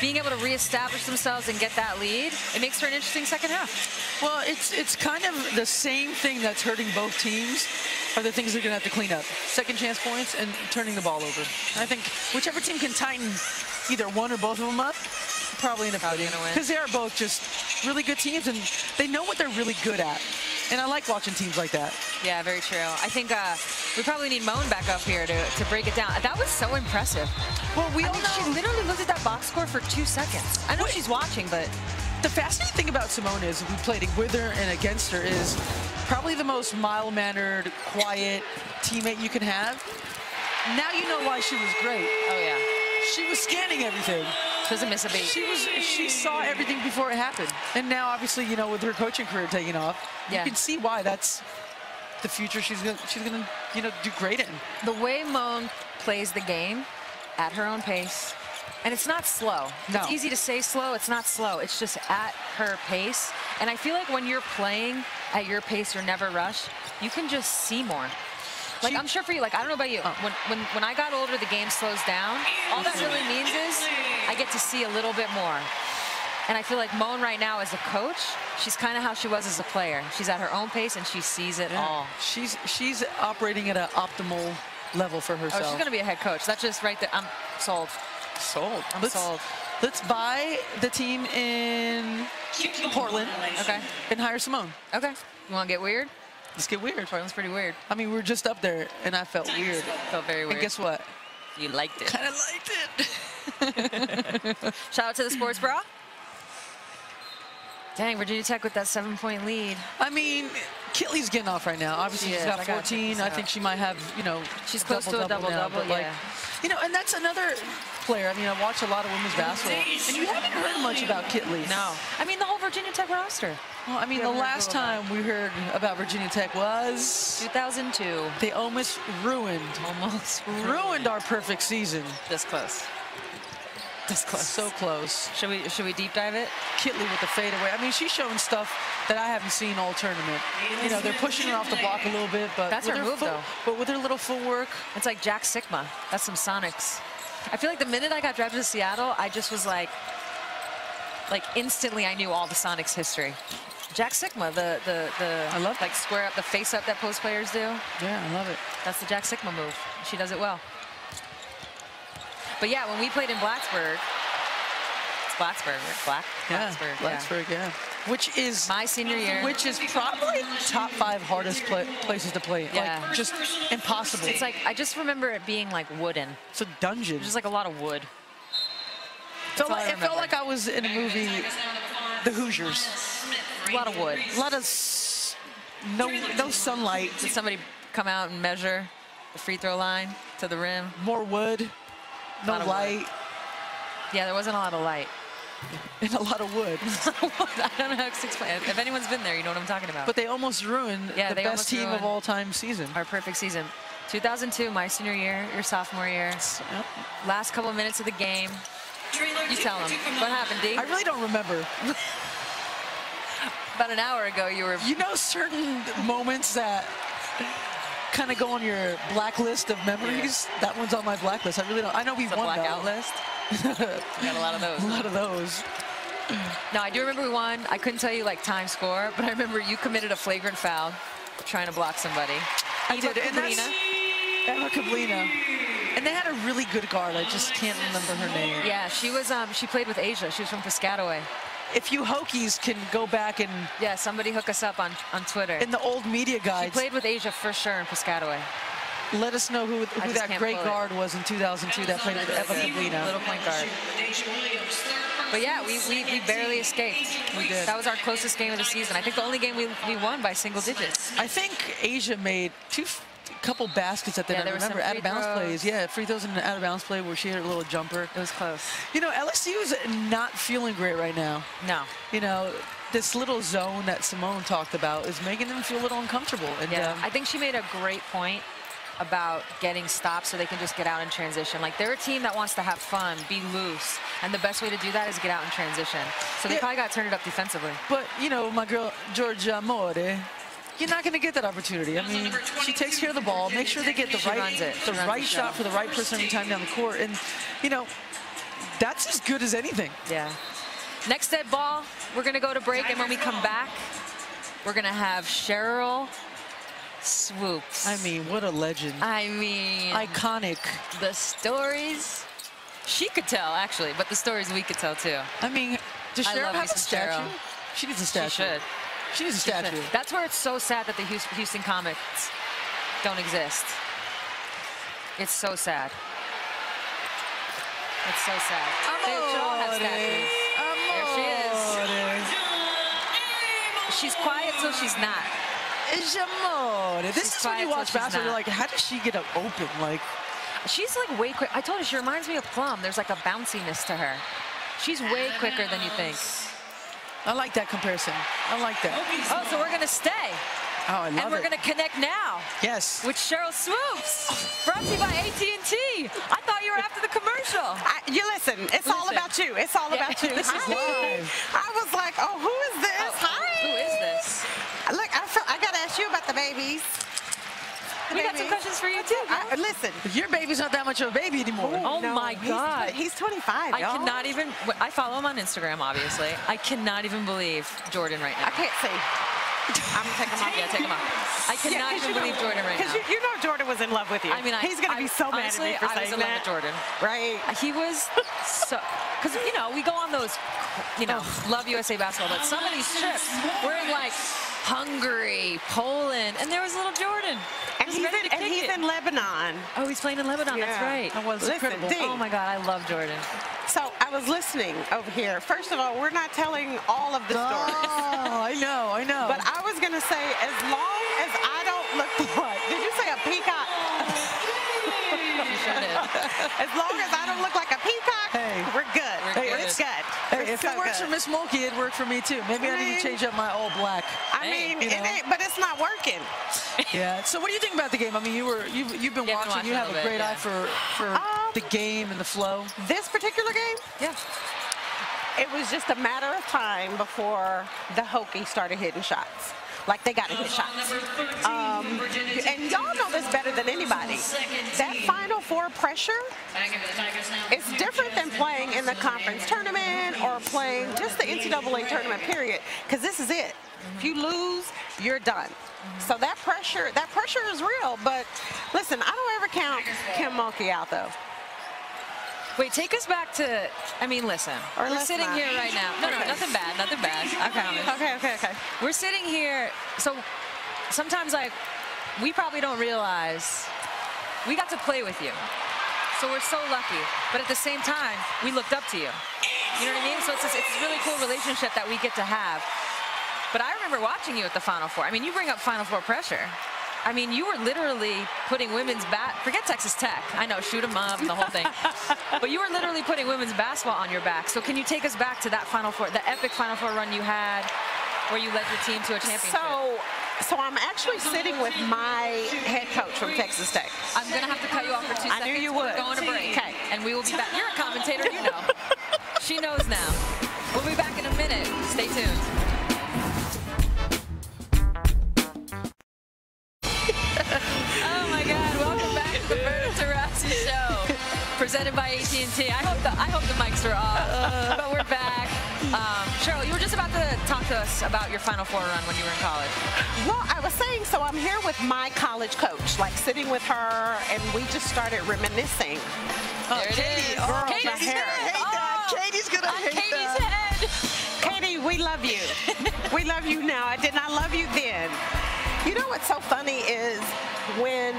Speaker 2: being able to reestablish themselves and get that lead, it makes for an interesting second half.
Speaker 1: Well, it's kind of the same thing that's hurting both teams are the things they're going to have to clean up. Second chance points and turning the ball over. I think whichever team can tighten either one or both of them up, probably end up winning. Because they are both just really good teams, and they know what they're really good at. And I like watching teams like that.
Speaker 2: Yeah, very true. I think we probably need Moan back up here to break it down. That was so impressive.
Speaker 1: Well, we all know.
Speaker 2: She literally looked at that box score for 2 seconds. I know she's watching, but...
Speaker 1: The fascinating thing about Simone is, we played with her and against her, is probably the most mild-mannered, quiet teammate you can have. Now you know why she was great.
Speaker 2: Oh, yeah.
Speaker 1: She was scanning everything.
Speaker 2: She doesn't miss a beat.
Speaker 1: She saw everything before it happened. And now, obviously, you know, with her coaching career taking off, you can see why that's the future she's gonna you know, do great in.
Speaker 2: The way Moan plays the game at her own pace, and it's not slow.
Speaker 1: No.
Speaker 2: It's easy to say slow. It's not slow. It's just at her pace. And I feel like when you're playing at your pace, you're never rushed, you can just see more. Like, I'm sure for you, like, I don't know about you, when I got older, the game slows down. All that really means is I get to see a little bit more. And I feel like Moan right now as a coach, she's kind of how she was as a player. She's at her own pace, and she sees it all.
Speaker 1: She's operating at an optimal level for herself.
Speaker 2: Oh, she's going to be a head coach. That's just right there. I'm sold.
Speaker 1: Sold.
Speaker 2: I'm sold.
Speaker 1: Let's buy the team in Portland.
Speaker 2: Okay.
Speaker 1: And hire Simone.
Speaker 2: Okay. You want to get weird?
Speaker 1: Let's get weird.
Speaker 2: Portland's pretty weird.
Speaker 1: I mean, we were just up there, and I felt weird.
Speaker 2: Felt very weird.
Speaker 1: And guess what?
Speaker 2: You liked it.
Speaker 1: Kind of liked it.
Speaker 2: Shout out to the Sports Bra. Dang, Virginia Tech with that 7-point lead.
Speaker 1: I mean, Kitley's getting off right now. Obviously, she's got 14. I think she might have, you know,
Speaker 2: she's close to a double-double,
Speaker 1: like, you know, and that's another player. I mean, I watch a lot of women's basketball, and you haven't heard much about Kitley.
Speaker 2: No. I mean, the whole Virginia Tech roster.
Speaker 1: Well, I mean, the last time we heard about Virginia Tech was
Speaker 2: 2002.
Speaker 1: They almost ruined our perfect season.
Speaker 2: This close. This close.
Speaker 1: So close.
Speaker 2: Should we deep dive it?
Speaker 1: Kitley with the fadeaway. I mean, she's showing stuff that I haven't seen all tournament. You know, they're pushing her off the block a little bit, but
Speaker 2: that's her move, though.
Speaker 1: But with her little footwork,
Speaker 2: it's like Jack Sigma. That's some Sonics. I feel like the minute I got drafted to Seattle, I just was like instantly I knew all the Sonics history. Jack Sigma, I love like square up, the face up that post players do.
Speaker 1: Yeah, I love it.
Speaker 2: That's the Jack Sigma move. She does it well. But yeah, when we played in Blacksburg, it's Blacksburg,
Speaker 1: Blacksburg, yeah. Which is
Speaker 2: my senior year.
Speaker 1: Which is probably top 5 hardest places to play.
Speaker 2: Yeah.
Speaker 1: Like, just impossible.
Speaker 2: It's like, I just remember it being like wooden.
Speaker 1: It's a dungeon.
Speaker 2: Just like a lot of wood.
Speaker 1: It felt like I was in a movie, The Hoosiers.
Speaker 2: A lot of wood.
Speaker 1: A lot of no sunlight.
Speaker 2: Did somebody come out and measure the free throw line to the rim?
Speaker 1: More wood. No light.
Speaker 2: Yeah, there wasn't a lot of light.
Speaker 1: And a lot of wood.
Speaker 2: I don't know how to explain it. If anyone's been there, you know what I'm talking about.
Speaker 1: But they almost ruined the best team of all time season.
Speaker 2: Our perfect season. 2002, my senior year, your sophomore year.
Speaker 1: Yep.
Speaker 2: Last couple of minutes of the game. You tell them. What happened, D?
Speaker 1: I really don't remember.
Speaker 2: About an hour ago, you were...
Speaker 1: You know certain moments that kind of go on your blacklist of memories? Yeah. That one's on my blacklist. I really don't. I know we won
Speaker 2: the blackout list. We got a lot of those.
Speaker 1: A lot of those.
Speaker 2: No, I do remember we won. I couldn't tell you like time score, but I remember you committed a flagrant foul trying to block somebody.
Speaker 1: I did, and that's Emma Kablina. And they had a really good guard. I just can't remember her name.
Speaker 2: Yeah, she was. She played with Asia. She was from Piscataway.
Speaker 1: If you Hokies can go back and...
Speaker 2: Yeah, somebody hook us up on Twitter.
Speaker 1: In the old media guides.
Speaker 2: She played with Asia for sure in Piscataway.
Speaker 1: Let us know who that great guard was in 2002 that played with Eva Kablina.
Speaker 2: Little point guard. But yeah, we barely escaped.
Speaker 1: We did.
Speaker 2: That was our closest game of the season. I think the only game we won by single digits.
Speaker 1: I think Asia made couple baskets at the end. I remember out of bounds plays. Yeah, free throws and an out of bounds play where she hit a little jumper.
Speaker 2: It was close.
Speaker 1: You know, LSU is not feeling great right now.
Speaker 2: No.
Speaker 1: You know, this little zone that Simone talked about is making them feel a little uncomfortable. And,
Speaker 2: yeah, I think she made a great point about getting stops so they can just get out in transition. Like, they're a team that wants to have fun, be loose, and the best way to do that is get out in transition. So they probably got turned up defensively.
Speaker 1: But, you know, my girl, Georgia More, you're not going to get that opportunity. I mean, she takes care of the ball, make sure they get the right shot for the right person every time down the court. And, you know, that's as good as anything.
Speaker 2: Yeah. Next dead ball, we're going to go to break, and when we come back, we're going to have Cheryl Swoops.
Speaker 1: I mean, what a legend.
Speaker 2: I mean,
Speaker 1: iconic.
Speaker 2: The stories she could tell, actually, but the stories we could tell, too.
Speaker 1: I mean, does Cheryl have a statue? She needs a statue.
Speaker 2: She should.
Speaker 1: She needs a statue.
Speaker 2: That's where it's so sad that the Houston Comets don't exist. It's so sad. It's so sad. They should all have statues. There she is. She's quiet till she's not.
Speaker 1: This is when you watch basketball, you're like, how does she get open? Like,
Speaker 2: she's like way quick. I told you, she reminds me of Plum. There's like a bounciness to her. She's way quicker than you think.
Speaker 1: I like that comparison. I like that.
Speaker 2: Oh, so we're going to stay.
Speaker 1: Oh, I love it.
Speaker 2: And we're going to connect now.
Speaker 1: Yes.
Speaker 2: With Cheryl Swoops. Brought to you by AT&T. I thought you were after the commercial.
Speaker 10: You listen. It's all about you. It's all about you.
Speaker 1: This is live.
Speaker 10: I was like, oh, who is this? Hi.
Speaker 2: Who is this?
Speaker 10: Look, I got to ask you about the babies.
Speaker 2: We got some questions for you, too.
Speaker 10: Listen.
Speaker 1: Your baby's not that much of a baby anymore.
Speaker 2: Oh, no, my God.
Speaker 10: He's 25,
Speaker 2: I cannot even. I follow him on Instagram, obviously. I cannot even believe Jordan right now.
Speaker 10: I can't see.
Speaker 2: I'm going to take him off. Yeah, take him off. I cannot even believe Jordan right now.
Speaker 10: Because you know Jordan was in love with you.
Speaker 2: I mean,
Speaker 10: he's going to be so mad at me for saying that.
Speaker 2: I was in love with Jordan.
Speaker 10: Right.
Speaker 2: He was so. Because, you know, we go on those, you know, love USA basketball, but some of these trips, we're in like Hungary, Poland, and there was little Jordan.
Speaker 10: And he's in Lebanon.
Speaker 2: Oh, he's playing in Lebanon.
Speaker 10: Yeah.
Speaker 2: That's right.
Speaker 1: That was incredible.
Speaker 2: Oh my God, I love Jordan.
Speaker 10: So I was listening over here. First of all, we're not telling all of the stories.
Speaker 1: Oh, I know.
Speaker 10: But I was going to say, as long as I don't look what? Did you say a peacock?
Speaker 2: You sure did.
Speaker 10: As long as I don't look like a peacock,
Speaker 1: Hey.
Speaker 10: we're good. It's good.
Speaker 1: Hey, if it works for Miss Mulkey, it worked for me too. Maybe I need to change up my all black.
Speaker 10: I mean, it ain't, but it's not working.
Speaker 1: Yeah. So what do you think about the game? I mean, you've been watching. You have a great eye for the game and the flow.
Speaker 10: This particular game?
Speaker 1: Yeah.
Speaker 10: It was just a matter of time before the Hokies started hitting shots. Like, they got to hit shots. And y'all know this better than anybody. That Final Four pressure is different than playing in the conference tournament or playing just the NCAA tournament, period. Because this is it. If you lose, you're done. So that pressure is real. But listen, I don't ever count Kim Mulkey out, though.
Speaker 2: Wait, take us back to, I mean, listen. We're sitting here right now. No, nothing bad. I promise.
Speaker 10: Okay.
Speaker 2: We're sitting here, so sometimes, like, we probably don't realize we got to play with you. So we're so lucky. But at the same time, we looked up to you. You know what I mean? So it's a really cool relationship that we get to have. But I remember watching you at the Final Four. I mean, you bring up Final Four pressure. I mean, you were literally putting women's forget Texas Tech. I know, shoot 'em up and the whole thing. But you were literally putting women's basketball on your back. So can you take us back to that Final Four, the epic Final Four run you had where you led your team to a championship?
Speaker 10: So I'm actually sitting with my head coach from Texas Tech.
Speaker 2: I'm going to have to cut you off for 2 seconds.
Speaker 10: I knew you would.
Speaker 2: We're going to break.
Speaker 10: Okay.
Speaker 2: And we will be back. You're a commentator, you know. She knows now. We'll be back in a minute. Stay tuned. Oh my God! Welcome back to the Bert Tarasi Show, presented by AT&T. I hope the mics are off, but we're back. Cheryl, you were just about to talk to us about your Final Four run when you were in college.
Speaker 10: Well, I was saying, so I'm here with my college coach, like sitting with her, and we just started reminiscing.
Speaker 2: There it is.
Speaker 10: Girl,
Speaker 2: Katie's
Speaker 10: the hair.
Speaker 1: Katie's gonna hate
Speaker 2: Katie's
Speaker 1: that.
Speaker 2: head.
Speaker 10: Katie, we love you. We love you now. I did not love you then. You know what's so funny is when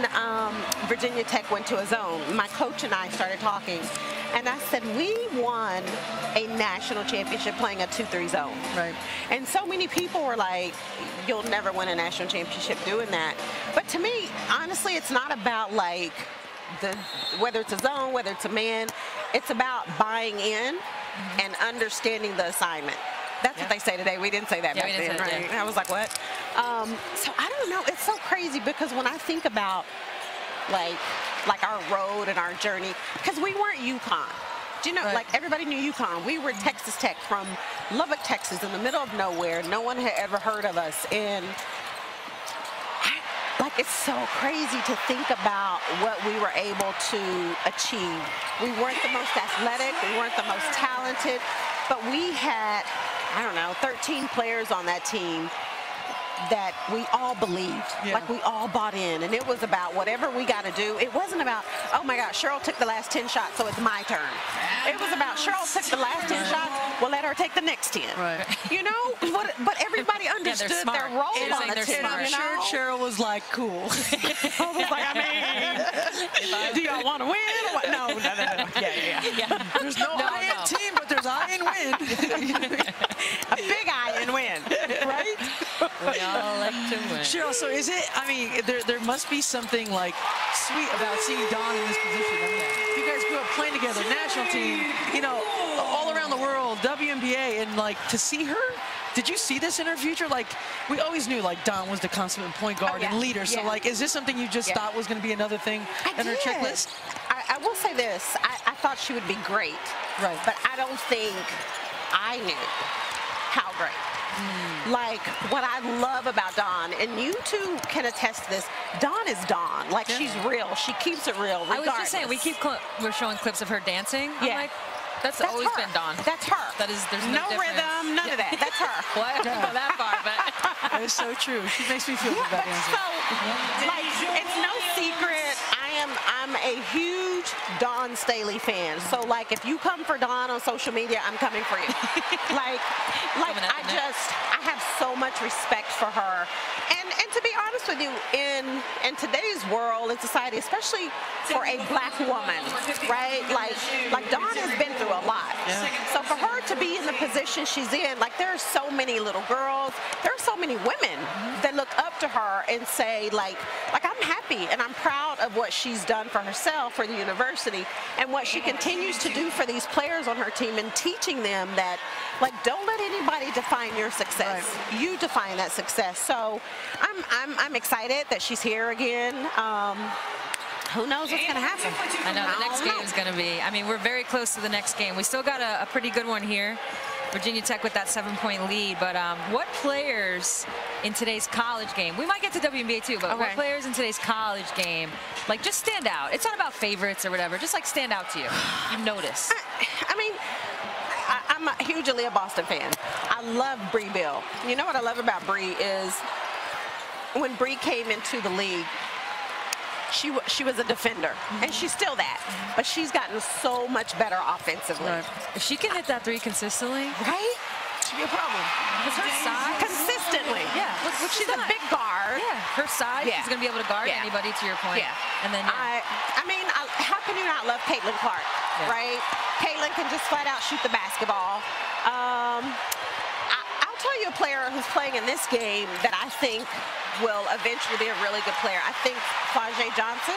Speaker 10: Virginia Tech went to a zone, my coach and I started talking, and I said, we won a national championship playing a 2-3 zone.
Speaker 1: Right.
Speaker 10: And so many people were like, you'll never win a national championship doing that. But to me, honestly, it's not about like whether it's a zone, whether it's a man. It's about buying in and understanding the assignment. That's what they say today. We didn't say that back then, right? I was like, what? So I don't know. It's so crazy because when I think about like our road and our journey, because we weren't UConn. Do you know, like everybody knew UConn. We were Texas Tech from Lubbock, Texas, in the middle of nowhere. No one had ever heard of us. And like, it's so crazy to think about what we were able to achieve. We weren't the most athletic. We weren't the most talented. But we had, I don't know, 13 players on that team that we all believed, like we all bought in, and it was about whatever we got to do. It wasn't about, oh my gosh, Cheryl took the last 10 shots, so it's my turn. It was about Cheryl took the last 10 shots, well, let her take the next 10.
Speaker 1: Right.
Speaker 10: You know, but everybody understood their role on the team.
Speaker 1: I'm sure Cheryl was like, cool.
Speaker 10: I was like, I mean, do y'all want to win? What? No. Yeah.
Speaker 1: There's no I in team, but there's I in win.
Speaker 10: A big I in win, right?
Speaker 2: We all like to win.
Speaker 1: Cheryl, so is it, I mean, there must be something like sweet about seeing Dawn in this position. I mean, you guys grew up playing together, national team, you know, all around the world, WNBA, and like to see her, did you see this in her future? Like, we always knew like Dawn was the consummate point guard and leader. So like, is this something you just thought was going to be another thing in her checklist?
Speaker 10: I will say this, I thought she would be great.
Speaker 1: Right.
Speaker 10: But I don't think I knew how great. Like, what I love about Dawn, and you two can attest to this, Dawn is Dawn. Like, she's real. She keeps it real, regardless.
Speaker 2: I was just saying, we're showing clips of her dancing. I'm like, that's always
Speaker 10: her.
Speaker 2: been Dawn.
Speaker 10: That's her.
Speaker 2: There's
Speaker 10: no
Speaker 2: difference.
Speaker 10: rhythm, none of that. That's her.
Speaker 2: Well, I don't go that far, but
Speaker 1: That is so true. She makes me feel good about dancing.
Speaker 10: So, like, it's no secret. I am I'm a huge Dawn Staley fan. So like if you come for Dawn on social media, I'm coming for you. like I have so much respect for her. And to be honest with you, in today's world and society, especially for a black woman, right? Like Dawn has been through a lot. Yeah. So for her to be in the position she's in, like there are so many little girls, there are so many women that look up to her and say like I'm happy and I'm proud of what she's done for herself, for the university, and what she continues to do for these players on her team, and teaching them that like don't let anybody define your success. Right. You define that success. So I'm excited that she's here again. Who knows what's going to happen?
Speaker 2: I know the next game is going to be. I mean, we're very close to the next game. We still got a pretty good one here. Virginia Tech with that 7-point lead. But what players in today's college game? We might get to WNBA too, but what players in today's college game like just stand out? It's not about favorites or whatever. Just like stand out to you. You notice.
Speaker 10: I mean, I'm hugely a Boston fan. I love Bree Bill. You know what I love about Bree is when Bree came into the league, she was a defender, and she's still that, but she's gotten so much better offensively.
Speaker 2: Right. If she can hit that three consistently,
Speaker 10: right? Should be a problem.
Speaker 2: Because her size,
Speaker 10: consistently.
Speaker 2: Yeah,
Speaker 10: she's a big guard.
Speaker 2: Yeah, her size, she's gonna be able to guard anybody. To your point.
Speaker 10: Yeah.
Speaker 2: And then
Speaker 10: I mean, how can you not love Caitlin Clark? Yeah. Right? Caitlin can just flat out shoot the basketball. I'll tell you a player who's playing in this game that I think will eventually be a really good player. I think Flau'jae Johnson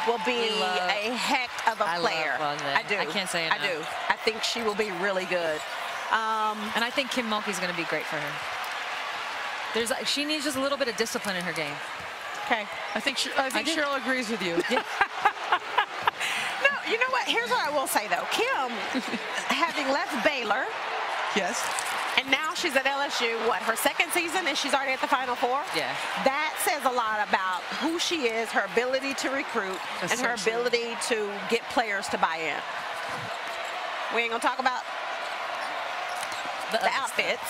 Speaker 10: will be a heck of a player.
Speaker 2: I do. I can't say enough.
Speaker 10: I do. I think she will be really good.
Speaker 2: And I think Kim Mulkey's going to be great for her. She needs just a little bit of discipline in her game.
Speaker 10: Okay.
Speaker 1: I think Cheryl agrees with you.
Speaker 10: Yeah. No, you know what? Here's what I will say, though. Kim, having left Baylor.
Speaker 1: Yes.
Speaker 10: And now she's at LSU, what, her second season, and she's already at the Final Four?
Speaker 2: Yeah.
Speaker 10: That says a lot about who she is, her ability to recruit, and her ability to get players to buy in. We ain't going to talk about the outfits.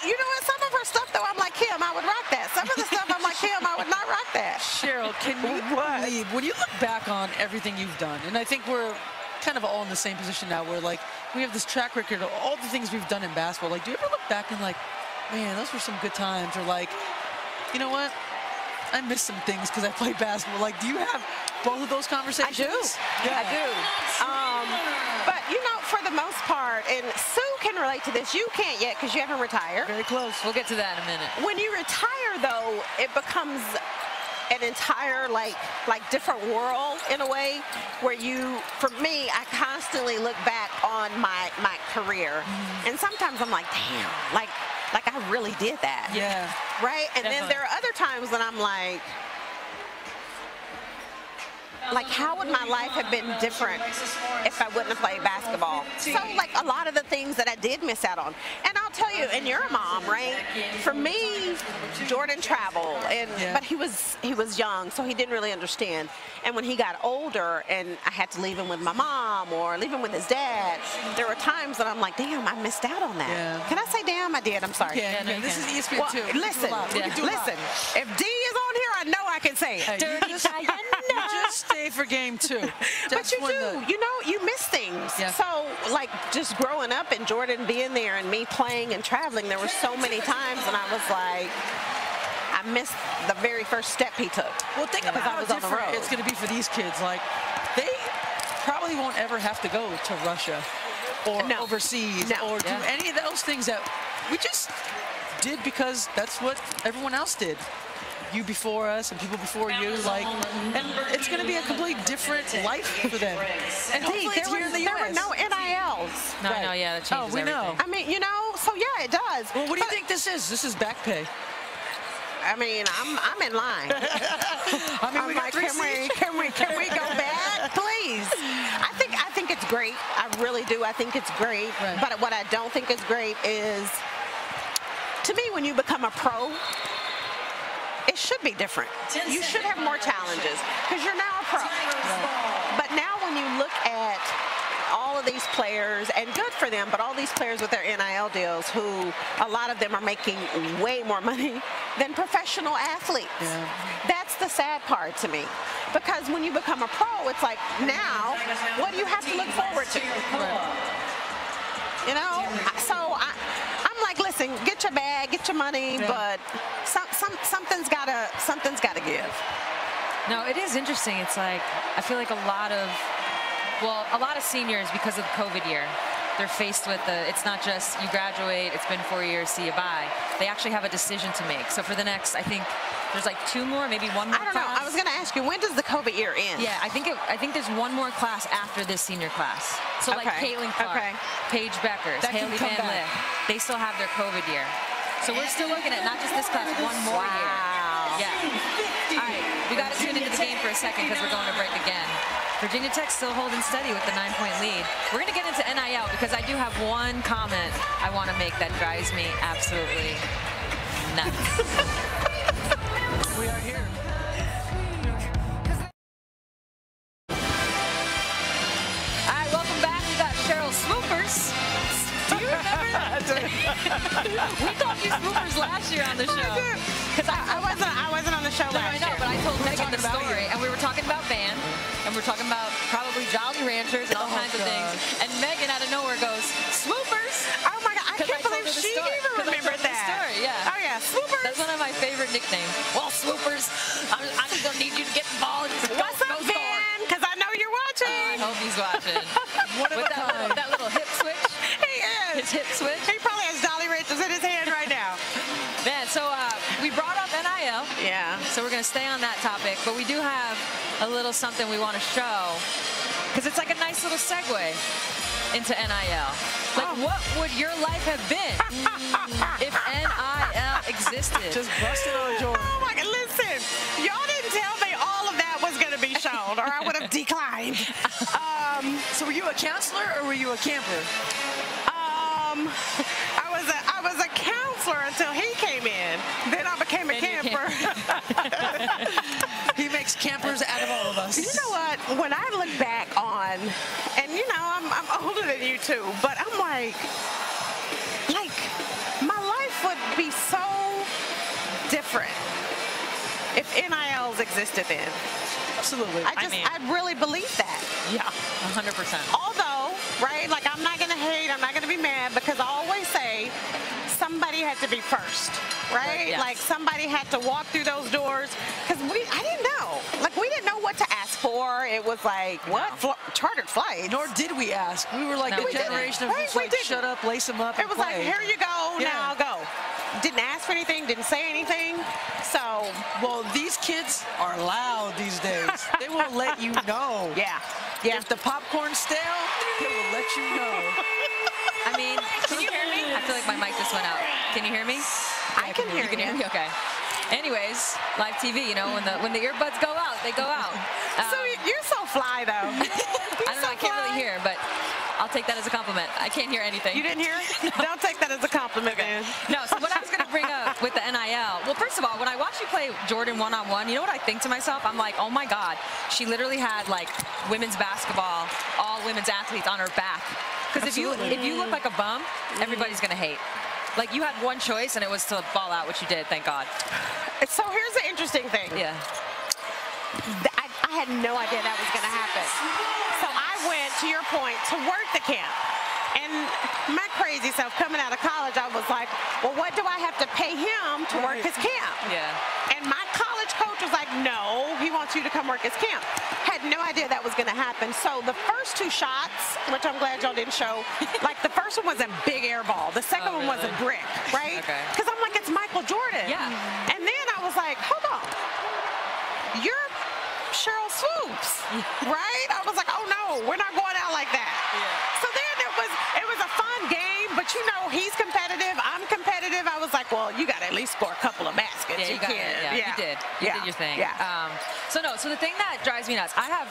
Speaker 10: You know what? Some of her stuff, though, I'm like, Kim, I would rock that. Some of the stuff, I'm like, Kim, I would not rock that.
Speaker 1: Cheryl, can you believe, when you look back on everything you've done, and I think we're kind of all in the same position now where, like, we have this track record of all the things we've done in basketball. Like, do you ever look back and, like, man, those were some good times? Or, like, you know what? I missed some things because I played basketball. Like, do you have both of those conversations?
Speaker 10: I do. Yeah. I do. But, you know, for the most part, and Sue can relate to this. You can't yet because you haven't retired.
Speaker 1: Very close.
Speaker 2: We'll get to that in a minute.
Speaker 10: When you retire, though, it becomes an entire like different world in a way where for me, I constantly look back on my career, and sometimes I'm like, damn, like I really did that.
Speaker 1: Yeah.
Speaker 10: Right. And then there are other times that I'm like, how would my life have been different if I wouldn't have played basketball? So, like, a lot of the things that I did miss out on. And I'll tell you, and you're a mom, right? For me, Jordan traveled, but he was young, so he didn't really understand. And when he got older and I had to leave him with my mom or leave him with his dad, there were times that I'm like, damn, I missed out on that.
Speaker 1: Yeah.
Speaker 10: Can I say damn? I did. I'm sorry.
Speaker 1: Yeah, no, this is ESPN too.
Speaker 10: Listen, if D is on here, I know I can say it.
Speaker 1: Hey, just stay for game 2.
Speaker 10: But you do. You know, you miss things.
Speaker 1: Yeah.
Speaker 10: So, like, just growing up and Jordan being there and me playing and traveling, there were so many times and I was like, I missed the very first step he took.
Speaker 1: Well, think about how different it's going to be for these kids. Like, they probably won't ever have to go to Russia or overseas or do any of those things that we just did because that's what everyone else did. You before us and people before you, like, and it's going to be a completely different life for them. And hopefully it's here in the U.S.
Speaker 10: There were no NILs.
Speaker 2: No, I know, yeah, that changes everything.
Speaker 1: know.
Speaker 10: I mean, you know, so yeah, it does.
Speaker 1: Well, what do you think this is? This is back pay.
Speaker 10: I mean, I'm in line.
Speaker 1: I mean,
Speaker 10: I'm like, can we go back, please? I think it's great. I really do. I think it's great.
Speaker 1: Right.
Speaker 10: But what I don't think is great is, to me, when you become a pro, it should be different. You should have more challenges because you're now a pro. Right. But now when you look at all of these players, and good for them, but all these players with their NIL deals who a lot of them are making way more money than professional athletes. Yeah. the sad part to me. Because when you become a pro, it's like, now, what do you have to look forward to? You know? So I'm like, listen, get your bag, get your money, but something's gotta give.
Speaker 2: No, it is interesting. It's like, I feel like a lot of seniors, because of the COVID year, they're faced with it's not just you graduate, it's been 4 years, see you bye. They actually have a decision to make. So for the next, I think there's like 2 more, maybe 1 more
Speaker 10: I don't know. I was going to ask you, when does the COVID year end?
Speaker 2: Yeah, I think there's 1 more class after this senior class. So like Caitlin Clark, Paige Beckers, Haley Van Lith, they still have their COVID year. So we're still looking at not just this class, 1 more year. Yeah. All right, we got to tune into the game for a second because we're going to break again. Virginia Tech still holding steady with the 9-point lead. We're going to get into NIL because I do have one comment I want to make that drives me absolutely nuts.
Speaker 1: We are here.
Speaker 2: All right, welcome back. We got Cheryl Swoopers. Do you remember? We called you Swoopers last year on the show.
Speaker 10: Because I wasn't on the show last year.
Speaker 2: I know, but I told Megan the story, and we were talking about band. And we're talking about probably Jolly Ranchers and all kinds of things. And Megan out of nowhere goes, Swoopers!
Speaker 10: Oh my God, I can't believe she even remembered that.
Speaker 2: Story, yeah.
Speaker 10: Oh yeah, Swoopers!
Speaker 2: That's one of my favorite nicknames. Well, Swoopers, I'm just going to need you to get involved.
Speaker 10: What's up, Van? Because I know you're watching.
Speaker 2: I hope he's watching. With that little hip switch.
Speaker 10: He is.
Speaker 2: His hip switch.
Speaker 10: He probably has Jolly Ranchers in his hand right now.
Speaker 2: Man, so we brought up NIL.
Speaker 10: Yeah.
Speaker 2: So we're going to stay on that topic, but we do have a little something we want to show because it's like a nice little segue into NIL. Like, what would your life have been if NIL existed?
Speaker 1: Just busting on Jordan.
Speaker 10: Oh my God, listen, y'all didn't tell me all of that was going to be shown or I would have declined.
Speaker 1: So were you a counselor or were you a camper?
Speaker 10: I was a counselor until he came in. Then I became a camper.
Speaker 1: He makes campers out of all of us.
Speaker 10: You know what? When I look back on, and you know, I'm older than you too, but I'm like my life would be so different if NILs existed then.
Speaker 1: Absolutely.
Speaker 10: I really believe that.
Speaker 2: Yeah, 100%.
Speaker 10: Although, right, like I'm not going to hate, I'm not going to be mad because I always say somebody had to be first, right?
Speaker 2: Yes.
Speaker 10: Like somebody had to walk through those doors because I didn't know. Like we didn't know what to ask for. It was like, what? Chartered flights.
Speaker 1: Nor did we ask. We were like the generation of just like, shut up, lace them up,
Speaker 10: It was like, here you go, now go. Didn't ask for anything, didn't say anything. So,
Speaker 1: well, these kids are loud these days. They won't let you know.
Speaker 10: Yeah.
Speaker 1: If the popcorn's stale, they will let you know.
Speaker 2: I mean, can you hear me? I feel like my mic just went out. Can you hear me?
Speaker 10: I can hear you.
Speaker 2: You can hear me? Okay. Anyways, live TV, you know, when the earbuds go out, they go out.
Speaker 10: So you're so fly, though.
Speaker 2: I don't know, I can't really hear, but I'll take that as a compliment. I can't hear anything.
Speaker 10: You didn't hear it? No. Don't take that as a compliment, man.
Speaker 2: No, so what I was going to bring up with the NIL, well, first of all, when I watch you play Jordan one-on-one, you know what I think to myself? I'm like, oh my God, she literally had like women's basketball, all women's athletes on her back. Because if you look like a bum, everybody's going to hate. Like, you had one choice, and it was to ball out, which you did, thank God.
Speaker 10: So here's the interesting thing.
Speaker 2: Yeah.
Speaker 10: I had no idea that was going to happen. So I went, to your point, to work the camp. And my crazy self, coming out of college, I was like, well, what do I have to pay him to work his camp?
Speaker 2: Yeah.
Speaker 10: And my college coach was like, no, he wants you to come work his camp. Had no idea that was going to happen. So the first 2 shots, which I'm glad y'all didn't show, like the first one was a big air ball. The second one was a brick, right?
Speaker 2: Okay.
Speaker 10: Because I'm like, it's Michael Jordan.
Speaker 2: Yeah.
Speaker 10: And then I was like, hold on. You're Cheryl Swoops, right? I was like, oh no, we're not going out like that. Yeah. So then it was a fun game, but you know, he's competitive, I'm competitive. I was like, well, you got to at least score a couple of baskets.
Speaker 2: Yeah, you got it. Yeah, you did. You did your thing.
Speaker 10: Yeah.
Speaker 2: So the thing that drives me nuts, all right,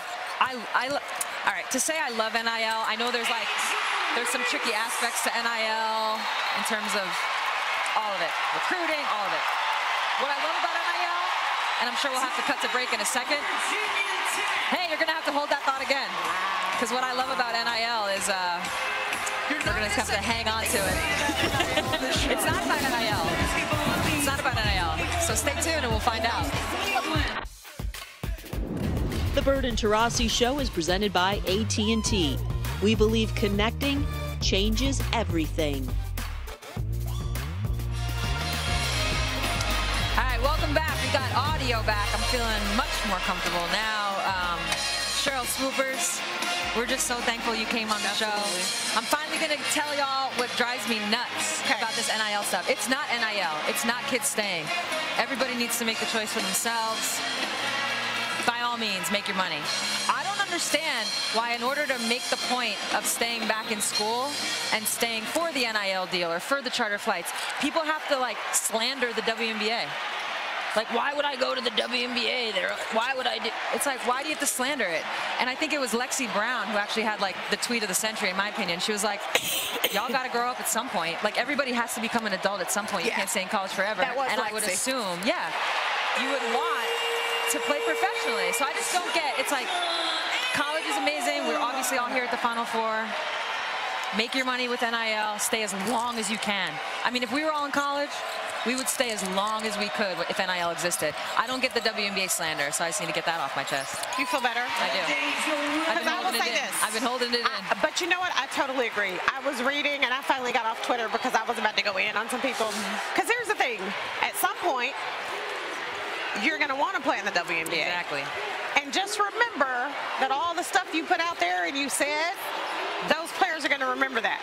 Speaker 2: to say I love NIL, I know there's some tricky aspects to NIL in terms of all of it, recruiting, all of it. What I love about NIL, and I'm sure we'll have to cut to break in a second. Hey, you're going to have to hold that thought again. Because what I love about NIL is we're going to have to hang on to it. It's not about NIL. It's not about NIL. So stay tuned and we'll find out.
Speaker 5: The Bird and Taurasi Show is presented by AT&T. We believe connecting changes everything.
Speaker 2: All right, welcome back. We got audio back. I'm feeling much more comfortable now. Cheryl Swoopers, we're just so thankful you came on the show. I'm finally going to tell y'all what drives me nuts about this NIL stuff. It's not NIL. It's not kids staying. Everybody needs to make the choice for themselves. By all means, make your money. I don't understand why, in order to make the point of staying back in school and staying for the NIL deal or for the charter flights, people have to like slander the WNBA. Like, why would I go to the WNBA? Why would I do? It's like, why do you have to slander it? And I think it was Lexi Brown who actually had like the tweet of the century, in my opinion. She was like, y'all got to grow up at some point. Like, everybody has to become an adult at some point. You can't stay in college forever.
Speaker 10: That was
Speaker 2: and
Speaker 10: Lexi.
Speaker 2: I would assume, you would want to play professionally. So I just don't get, it's like, college is amazing. We're obviously all here at the Final Four. Make your money with NIL. Stay as long as you can. I mean, if we were all in college, we would stay as long as we could if NIL existed. I don't get the WNBA slander, so I just need to get that off my chest.
Speaker 10: You feel better?
Speaker 2: I do. I've been holding it in.
Speaker 10: But you know what? I totally agree. I was reading, and I finally got off Twitter because I was about to go in on some people. Because here's the thing. At some point, you're going to want to play in the WNBA.
Speaker 2: Exactly.
Speaker 10: And just remember that all the stuff you put out there and you said, those players are going to remember that.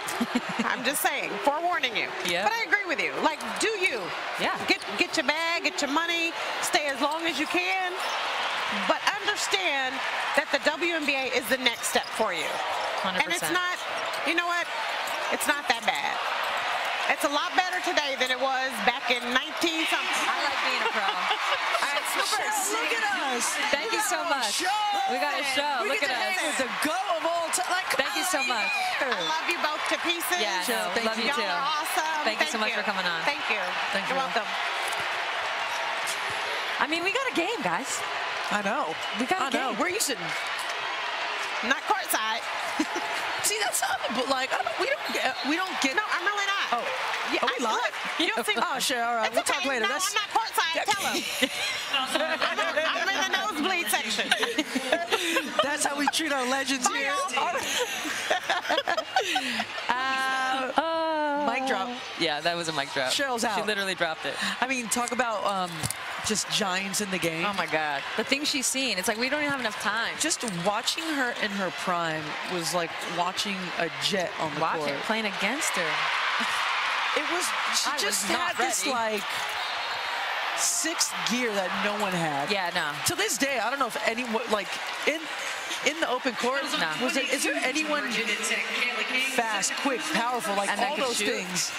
Speaker 10: I'm just saying, forewarning you.
Speaker 2: Yeah.
Speaker 10: But I agree with you. Like, do you?
Speaker 2: Yeah.
Speaker 10: Get your bag, get your money, stay as long as you can. But understand that the WNBA is the next step for you.
Speaker 2: 100%.
Speaker 10: And it's not, you know what? It's not that bad. It's a lot better today than it was back in 19-something.
Speaker 2: I like being a pro. All right, Swoopers.
Speaker 1: Look at us.
Speaker 2: Thank you so much. We got a show. Look at us.
Speaker 1: With the go of all time. Like,
Speaker 2: Thank you so much.
Speaker 10: I love you both to pieces.
Speaker 2: Yeah, no, love you too.
Speaker 10: Y'all are awesome.
Speaker 2: Thank you so much for coming on.
Speaker 10: Thank you. You're welcome.
Speaker 2: I mean, we got a game, guys.
Speaker 1: I know.
Speaker 2: We got a game.
Speaker 1: Where are you sitting?
Speaker 10: Not courtside.
Speaker 1: See, that's not, but like, we don't get.
Speaker 10: No, I'm really not.
Speaker 1: Oh, yeah, are we live?
Speaker 10: You don't see.
Speaker 1: Oh, sure. All right, we'll talk later.
Speaker 10: No, I'm not courtside. Tell him. I'm in the nosebleed section.
Speaker 1: That's how we treat our legends here. Mic drop.
Speaker 2: Yeah, that was a mic drop.
Speaker 1: Cheryl's out.
Speaker 2: She literally dropped it.
Speaker 1: I mean, talk about just giants in the game.
Speaker 2: Oh my God. The things she's seen, it's like we don't even have enough time.
Speaker 1: Just watching her in her prime was like watching a jet on the court.
Speaker 2: Playing against her.
Speaker 1: It was, she just had this like sixth gear that no one had.
Speaker 2: Yeah, no.
Speaker 1: To this day, I don't know if anyone, like, in the open court, is there anyone fast, quick, powerful, like all those things,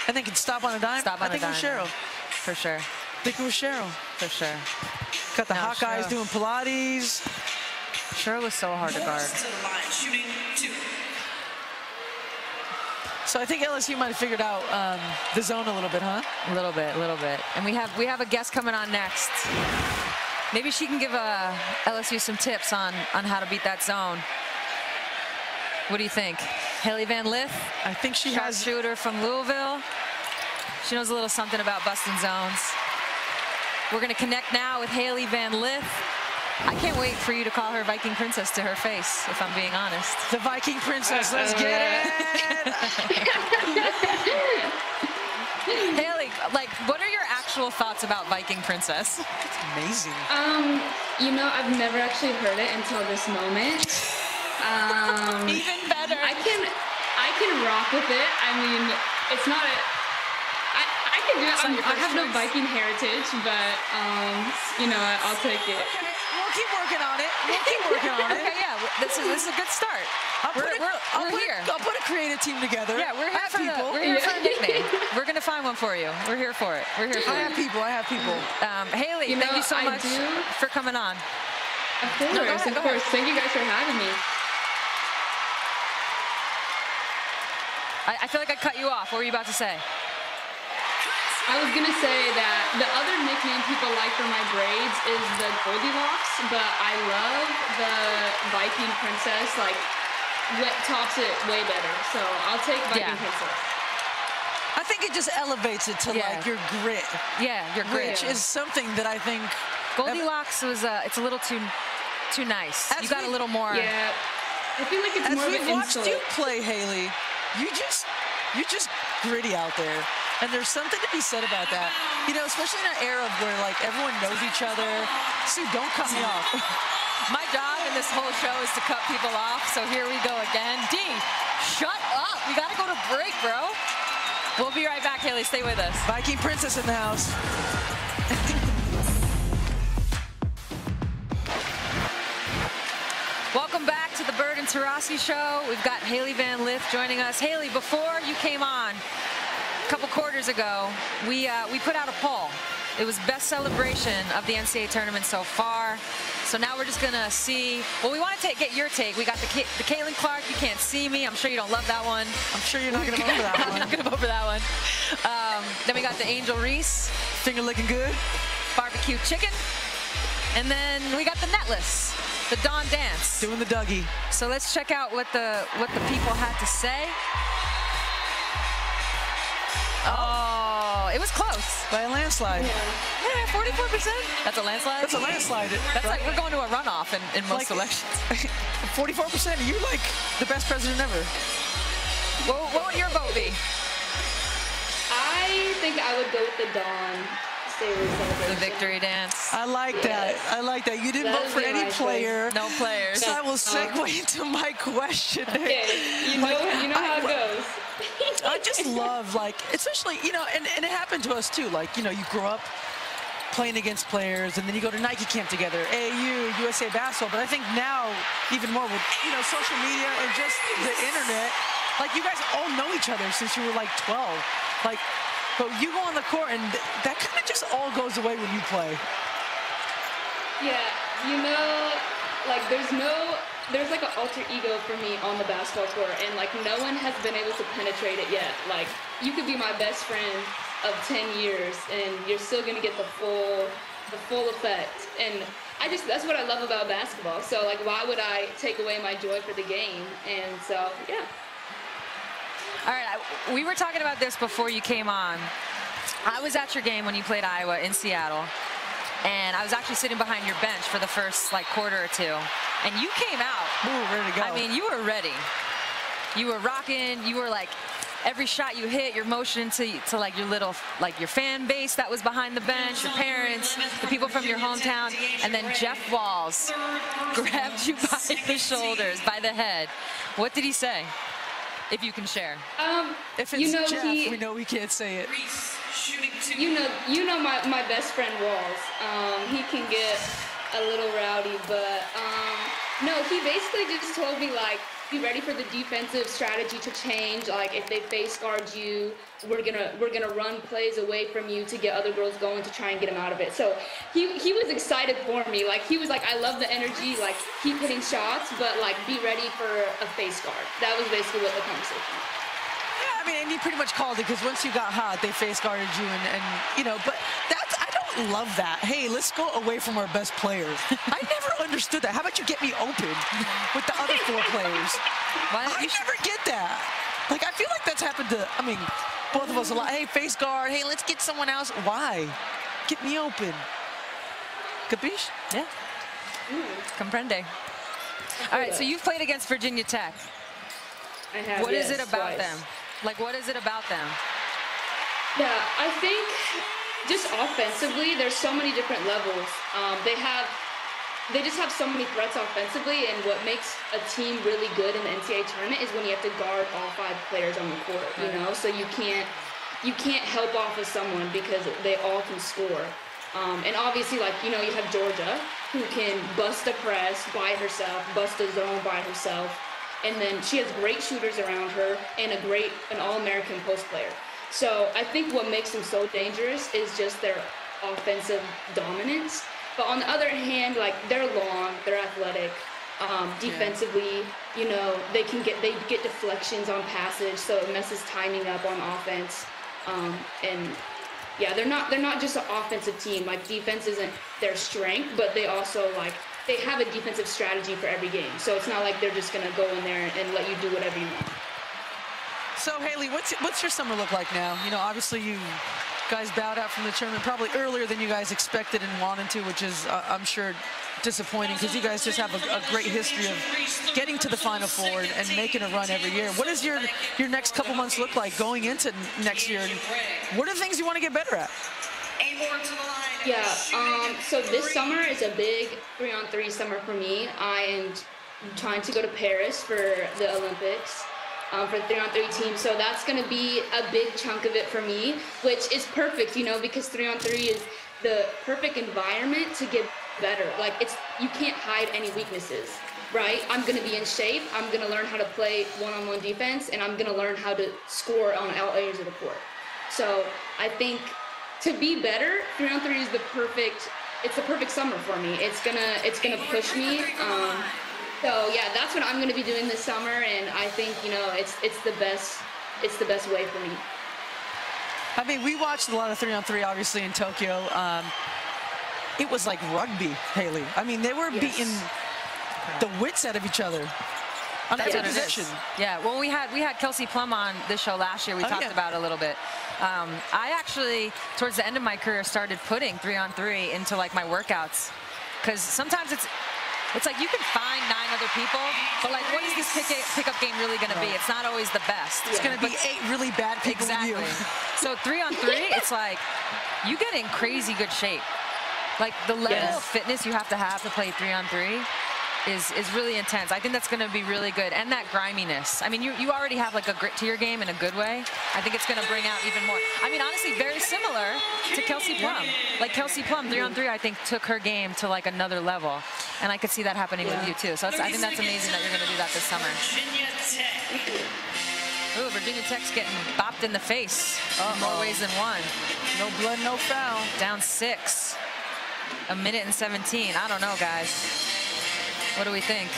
Speaker 1: and then can stop on a dime? I think it was Cheryl.
Speaker 2: For sure.
Speaker 1: I think it was Cheryl.
Speaker 2: For sure.
Speaker 1: Got the hot guys doing Pilates.
Speaker 2: Cheryl was so hard to guard.
Speaker 1: So I think LSU might have figured out the zone a little bit, huh?
Speaker 2: A little bit. And we have a guest coming on next. Maybe she can give LSU some tips on how to beat that zone. What do you think? Haley Van Lith?
Speaker 1: I think she has.
Speaker 2: Shooter from Louisville. She knows a little something about busting zones. We're going to connect now with Haley Van Lith. I can't wait for you to call her Viking Princess to her face, if I'm being honest.
Speaker 1: The Viking Princess, let's get it!
Speaker 2: Haley, like, what are your actual thoughts about Viking Princess?
Speaker 1: It's amazing.
Speaker 11: You know, I've never actually heard it until this moment.
Speaker 2: Even better.
Speaker 11: I can rock with it. I mean, it's not a... I can do it. I have no Viking heritage, but, you know, I'll take it.
Speaker 1: Okay. We'll keep working on it.
Speaker 2: Okay, yeah, this is a good start. We're here.
Speaker 1: I'll put a creative team together.
Speaker 2: Yeah, we're here for a nickname. We're gonna find one for you. We're here for it. I
Speaker 1: have people.
Speaker 2: Haley, thank you so much for coming on.
Speaker 11: Of course, of course. Thank you guys for having me.
Speaker 2: I feel like I cut you off. What were you about to say?
Speaker 11: I was going to say that the other nickname people like for my braids is the Goldilocks, but I love the Viking Princess, like, tops it way better. So I'll take Viking Princess.
Speaker 1: I think it just elevates it to, like, your grit.
Speaker 2: Yeah, your grit.
Speaker 1: Which is something that I think...
Speaker 2: Goldilocks was, it's a little too too nice. You got a little more.
Speaker 11: Yeah. I feel like it's more of an insult.
Speaker 1: As we've watched you play, Haley, you're just gritty out there. And there's something to be said about that. You know, especially in an era where, like, everyone knows each other. Sue, don't cut me off.
Speaker 2: My job in this whole show is to cut people off, so here we go again. D, shut up. We got to go to break, bro. We'll be right back, Haley. Stay with us.
Speaker 1: Viking Princess in the house.
Speaker 2: Welcome back to the Bird and Taurasi Show. We've got Haley Van Lith joining us. Haley, before you came on, a couple quarters ago, we put out a poll. It was best celebration of the NCAA tournament so far. So now we're just going to see. Well, we want to get your take. We got the Caitlin Clark, You Can't See Me. I'm sure you don't love that one.
Speaker 1: I'm sure you're not going to vote for that one.
Speaker 2: I'm not going to vote for that one. Then we got the Angel Reese.
Speaker 1: Finger looking good.
Speaker 2: Barbecue chicken. And then we got the Netless. The Dawn Dance.
Speaker 1: Doing the Dougie.
Speaker 2: So let's check out what the people had to say. Oh, it was close.
Speaker 1: By a landslide.
Speaker 2: Yeah, 44%. That's a landslide?
Speaker 1: That's a landslide.
Speaker 2: That's like we're going to a runoff in most elections.
Speaker 1: 44%. You're like the best president ever.
Speaker 2: What would your vote be?
Speaker 11: I think I would go with the Dawn.
Speaker 2: The victory dance.
Speaker 1: I like that. I like that. You didn't vote for any player.
Speaker 2: No players.
Speaker 1: So I will segue into my question.
Speaker 11: Okay, you know how it goes.
Speaker 1: I just love, like, especially, you know, and it happened to us too. Like, you know, you grow up playing against players, and then you go to Nike camp together, AAU, USA basketball. But I think now, even more with, you know, social media and just the internet, like, you guys all know each other since you were like 12. Like, but you go on the court, and that kind of just all goes away when you play.
Speaker 11: Yeah, you know, like there's like an alter ego for me on the basketball court, and like no one has been able to penetrate it yet. Like you could be my best friend of 10 years, and you're still gonna get the full effect. And that's what I love about basketball. So like, why would I take away my joy for the game? And so, yeah.
Speaker 2: All right, we were talking about this before you came on. I was at your game when you played Iowa in Seattle, and I was actually sitting behind your bench for the first like quarter or two, and you came out.
Speaker 1: Ooh, ready to go.
Speaker 2: I mean, you were ready. You were rocking. You were like, every shot you hit, you're motioning to like your little, like your fan base that was behind the bench, your parents, the people from your hometown, and then Jeff Walls grabbed you by the shoulders, by the head. What did he say? If you can share.
Speaker 1: If it's Jeff, we know we can't say it.
Speaker 11: You know my best friend Walls. He can get a little rowdy, but no, he basically just told me like, be ready for the defensive strategy to change. Like if they face guard you, we're gonna run plays away from you to get other girls going to try and get them out of it. So he was excited for me. Like he was like, I love the energy. Like keep hitting shots, but like be ready for a face guard. That was basically what the conversation was.
Speaker 1: Yeah, I mean, and he pretty much called it because once you got hot, they face guarded you, and you know. But I don't love that. Hey, let's go away from our best players. I never understood that. How about you get me open with the other 4 players? I never get that. Like, I feel like that's happened to, I mean, both of us a lot. Hey, face guard. Hey, let's get someone else. Why? Get me open. Capiche?
Speaker 2: Yeah. Comprende. All right, so you've played against Virginia Tech.
Speaker 11: I have.
Speaker 2: What is it about
Speaker 11: twice.
Speaker 2: them? Like, what is it about them?
Speaker 11: Yeah, I think just offensively, there's so many different levels. They just have so many threats offensively, and what makes a team really good in the NCAA tournament is when you have to guard all 5 players on the court, you know? So you can't help off of someone because they all can score. And obviously, like, you know, you have Georgia, who can bust a press by herself, bust a zone by herself, and then she has great shooters around her and an All-American post player. So I think what makes them so dangerous is just their offensive dominance. But on the other hand, like, they're long, they're athletic. Defensively, you know, they get deflections on passage, so it messes timing up on offense. And yeah, they're not just an offensive team. Like, defense isn't their strength, but they also, like, they have a defensive strategy for every game. So it's not like they're just gonna go in there and let you do whatever you want.
Speaker 1: So Haley, what's your summer look like now? You know, obviously you guys bowed out from the tournament probably earlier than you guys expected and wanted to, which is, I'm sure, disappointing because you guys just have a great history of getting to the Final Four and making a run every year. What does your next couple months look like going into next year? And what are the things you want to get better at?
Speaker 11: Yeah, so this summer is a big 3-on-3 summer for me. I am trying to go to Paris for the Olympics. For the 3-on-3 team, so that's going to be a big chunk of it for me, which is perfect, you know, because 3-on-3 is the perfect environment to get better. Like, you can't hide any weaknesses, right? I'm going to be in shape, I'm going to learn how to play one-on-one defense, and I'm going to learn how to score on all areas of the court. So I think to be better, 3-on-3 is the perfect summer for me. It's gonna push me. So yeah, that's what I'm going to be doing this summer, and I think, you know, it's the best way for me.
Speaker 1: I mean, we watched a lot of 3-on-3 obviously in Tokyo. It was like rugby, Haley. I mean, they were beating the wits out of each other on every possession.
Speaker 2: Yeah, well, we had Kelsey Plum on this show last year. We talked about it a little bit. I actually, towards the end of my career, started putting 3-on-3 into like my workouts, because sometimes it's like you can find 9 other people, but like, what is this pickup game really going to be? It's not always the best.
Speaker 1: It's going to be 8 really bad people.
Speaker 2: Exactly. So 3-on-3, it's like you get in crazy good shape. Like the level of fitness you have to play 3-on-3 is really intense. I think that's going to be really good, and that griminess. I mean, you already have like a grit to your game in a good way. I think it's going to bring out even more. I mean, honestly, very similar to Kelsey Plum. Like Kelsey Plum, 3-on-3, I think took her game to like another level, and I could see that happening with you too. So I think that's amazing that you're going to do that this summer. Ooh, Virginia Tech's getting bopped in the face in more ways than one.
Speaker 1: No blood, no foul.
Speaker 2: Down 6. 1:17. I don't know, guys. What do we think?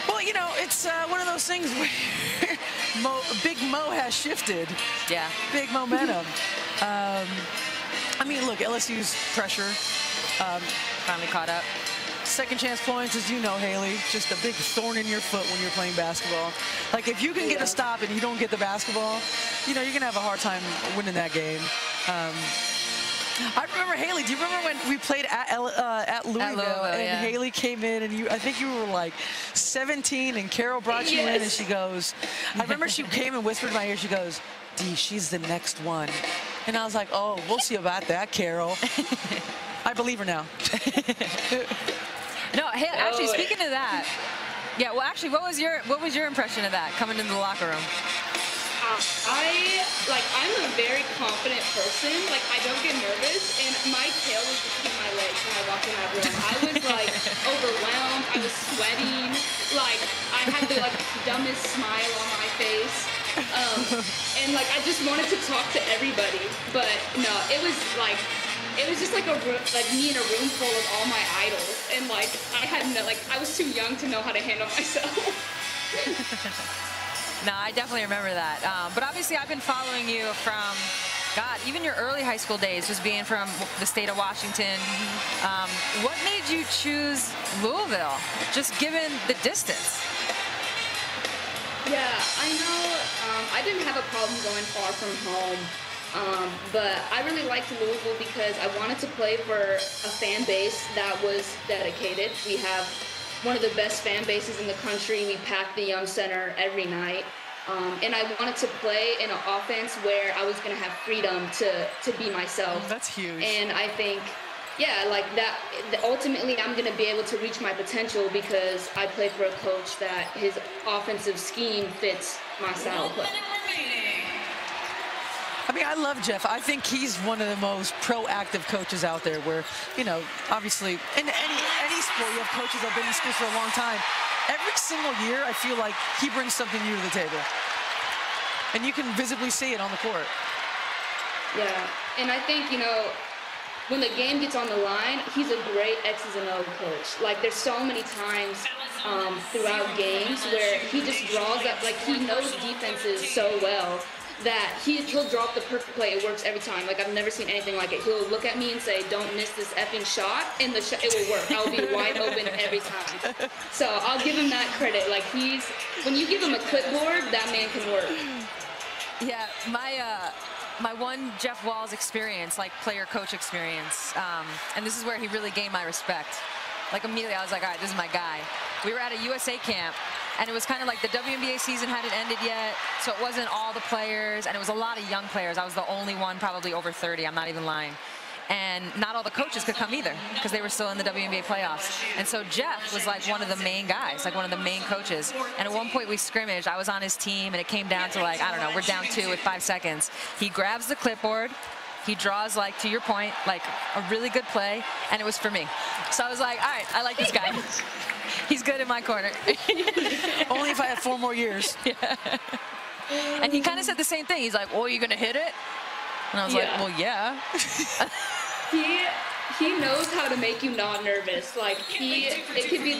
Speaker 1: Well, you know, it's one of those things where Big Mo has shifted.
Speaker 2: Yeah.
Speaker 1: Big momentum. I mean, look, LSU's pressure.
Speaker 2: Finally caught up.
Speaker 1: Second chance points, as you know, Haley, just a big thorn in your foot when you're playing basketball. Like, if you can get a stop and you don't get the basketball, you know, you're going to have a hard time winning that game. I remember, Haley, do you remember when we played at Louisville and Haley came in and I think you were like 17 and Carol brought you in and she goes, I remember she came and whispered in my ear, she goes, D, she's the next one. And I was like, oh, we'll see about that, Carol. I believe her now.
Speaker 2: No, hey, actually, speaking of that, yeah, well, actually, what was your impression of that coming into the locker room?
Speaker 11: I'm a very confident person. Like, I don't get nervous, and my tail was between my legs when I walked in that room. I was like overwhelmed. I was sweating. Like, I had the dumbest smile on my face, and like I just wanted to talk to everybody. But no, it was just like me in a room full of all my idols, and like I was too young to know how to handle myself.
Speaker 2: No, I definitely remember that. But obviously, I've been following you from, God, even your early high school days, just being from the state of Washington. What made you choose Louisville, just given the distance?
Speaker 11: Yeah, I know I didn't have a problem going far from home, but I really liked Louisville because I wanted to play for a fan base that was dedicated. We have one of the best fan bases in the country. We packed the Young Center every night. And I wanted to play in an offense where I was going to have freedom to be myself.
Speaker 1: That's huge.
Speaker 11: And I think, yeah, like that, ultimately I'm going to be able to reach my potential because I played for a coach that his offensive scheme fits my style of play.
Speaker 1: I mean, I love Jeff. I think he's one of the most proactive coaches out there where, you know, obviously in any sport you have coaches that have been in school for a long time. Every single year, I feel like he brings something new to the table. And you can visibly see it on the court.
Speaker 11: Yeah, and I think, you know, when the game gets on the line, he's a great X's and O's coach. Like, there's so many times throughout games where he just draws up, like, he knows defenses so well that he'll drop the perfect play. It works every time. Like, I've never seen anything like it. He'll look at me and say, don't miss this effing shot, and it will work. I'll be wide open every time. So I'll give him that credit. Like, when you give him a clipboard, that man can work.
Speaker 2: Yeah, my one Jeff Walls experience, like player-coach experience. And this is where he really gained my respect. Like immediately I was like, all right, this is my guy. We were at a USA camp, and it was kind of like the WNBA season hadn't ended yet, so it wasn't all the players, and it was a lot of young players. I was the only one probably over 30, I'm not even lying. And not all the coaches could come either because they were still in the WNBA playoffs. And so Jeff was like one of the main guys, like one of the main coaches. And at one point we scrimmaged, I was on his team, and it came down to like, I don't know, we're down 2 with 5 seconds. He grabs the clipboard, he draws, like, to your point, like a really good play, and it was for me. So I was like, all right, I like this guy. He's good in my corner.
Speaker 1: Only if I had 4 more years.
Speaker 2: Yeah. And he kind of said the same thing. He's like, oh, you gonna hit it? And I was like, well, yeah.
Speaker 11: He knows how to make you not nervous. Like, it could be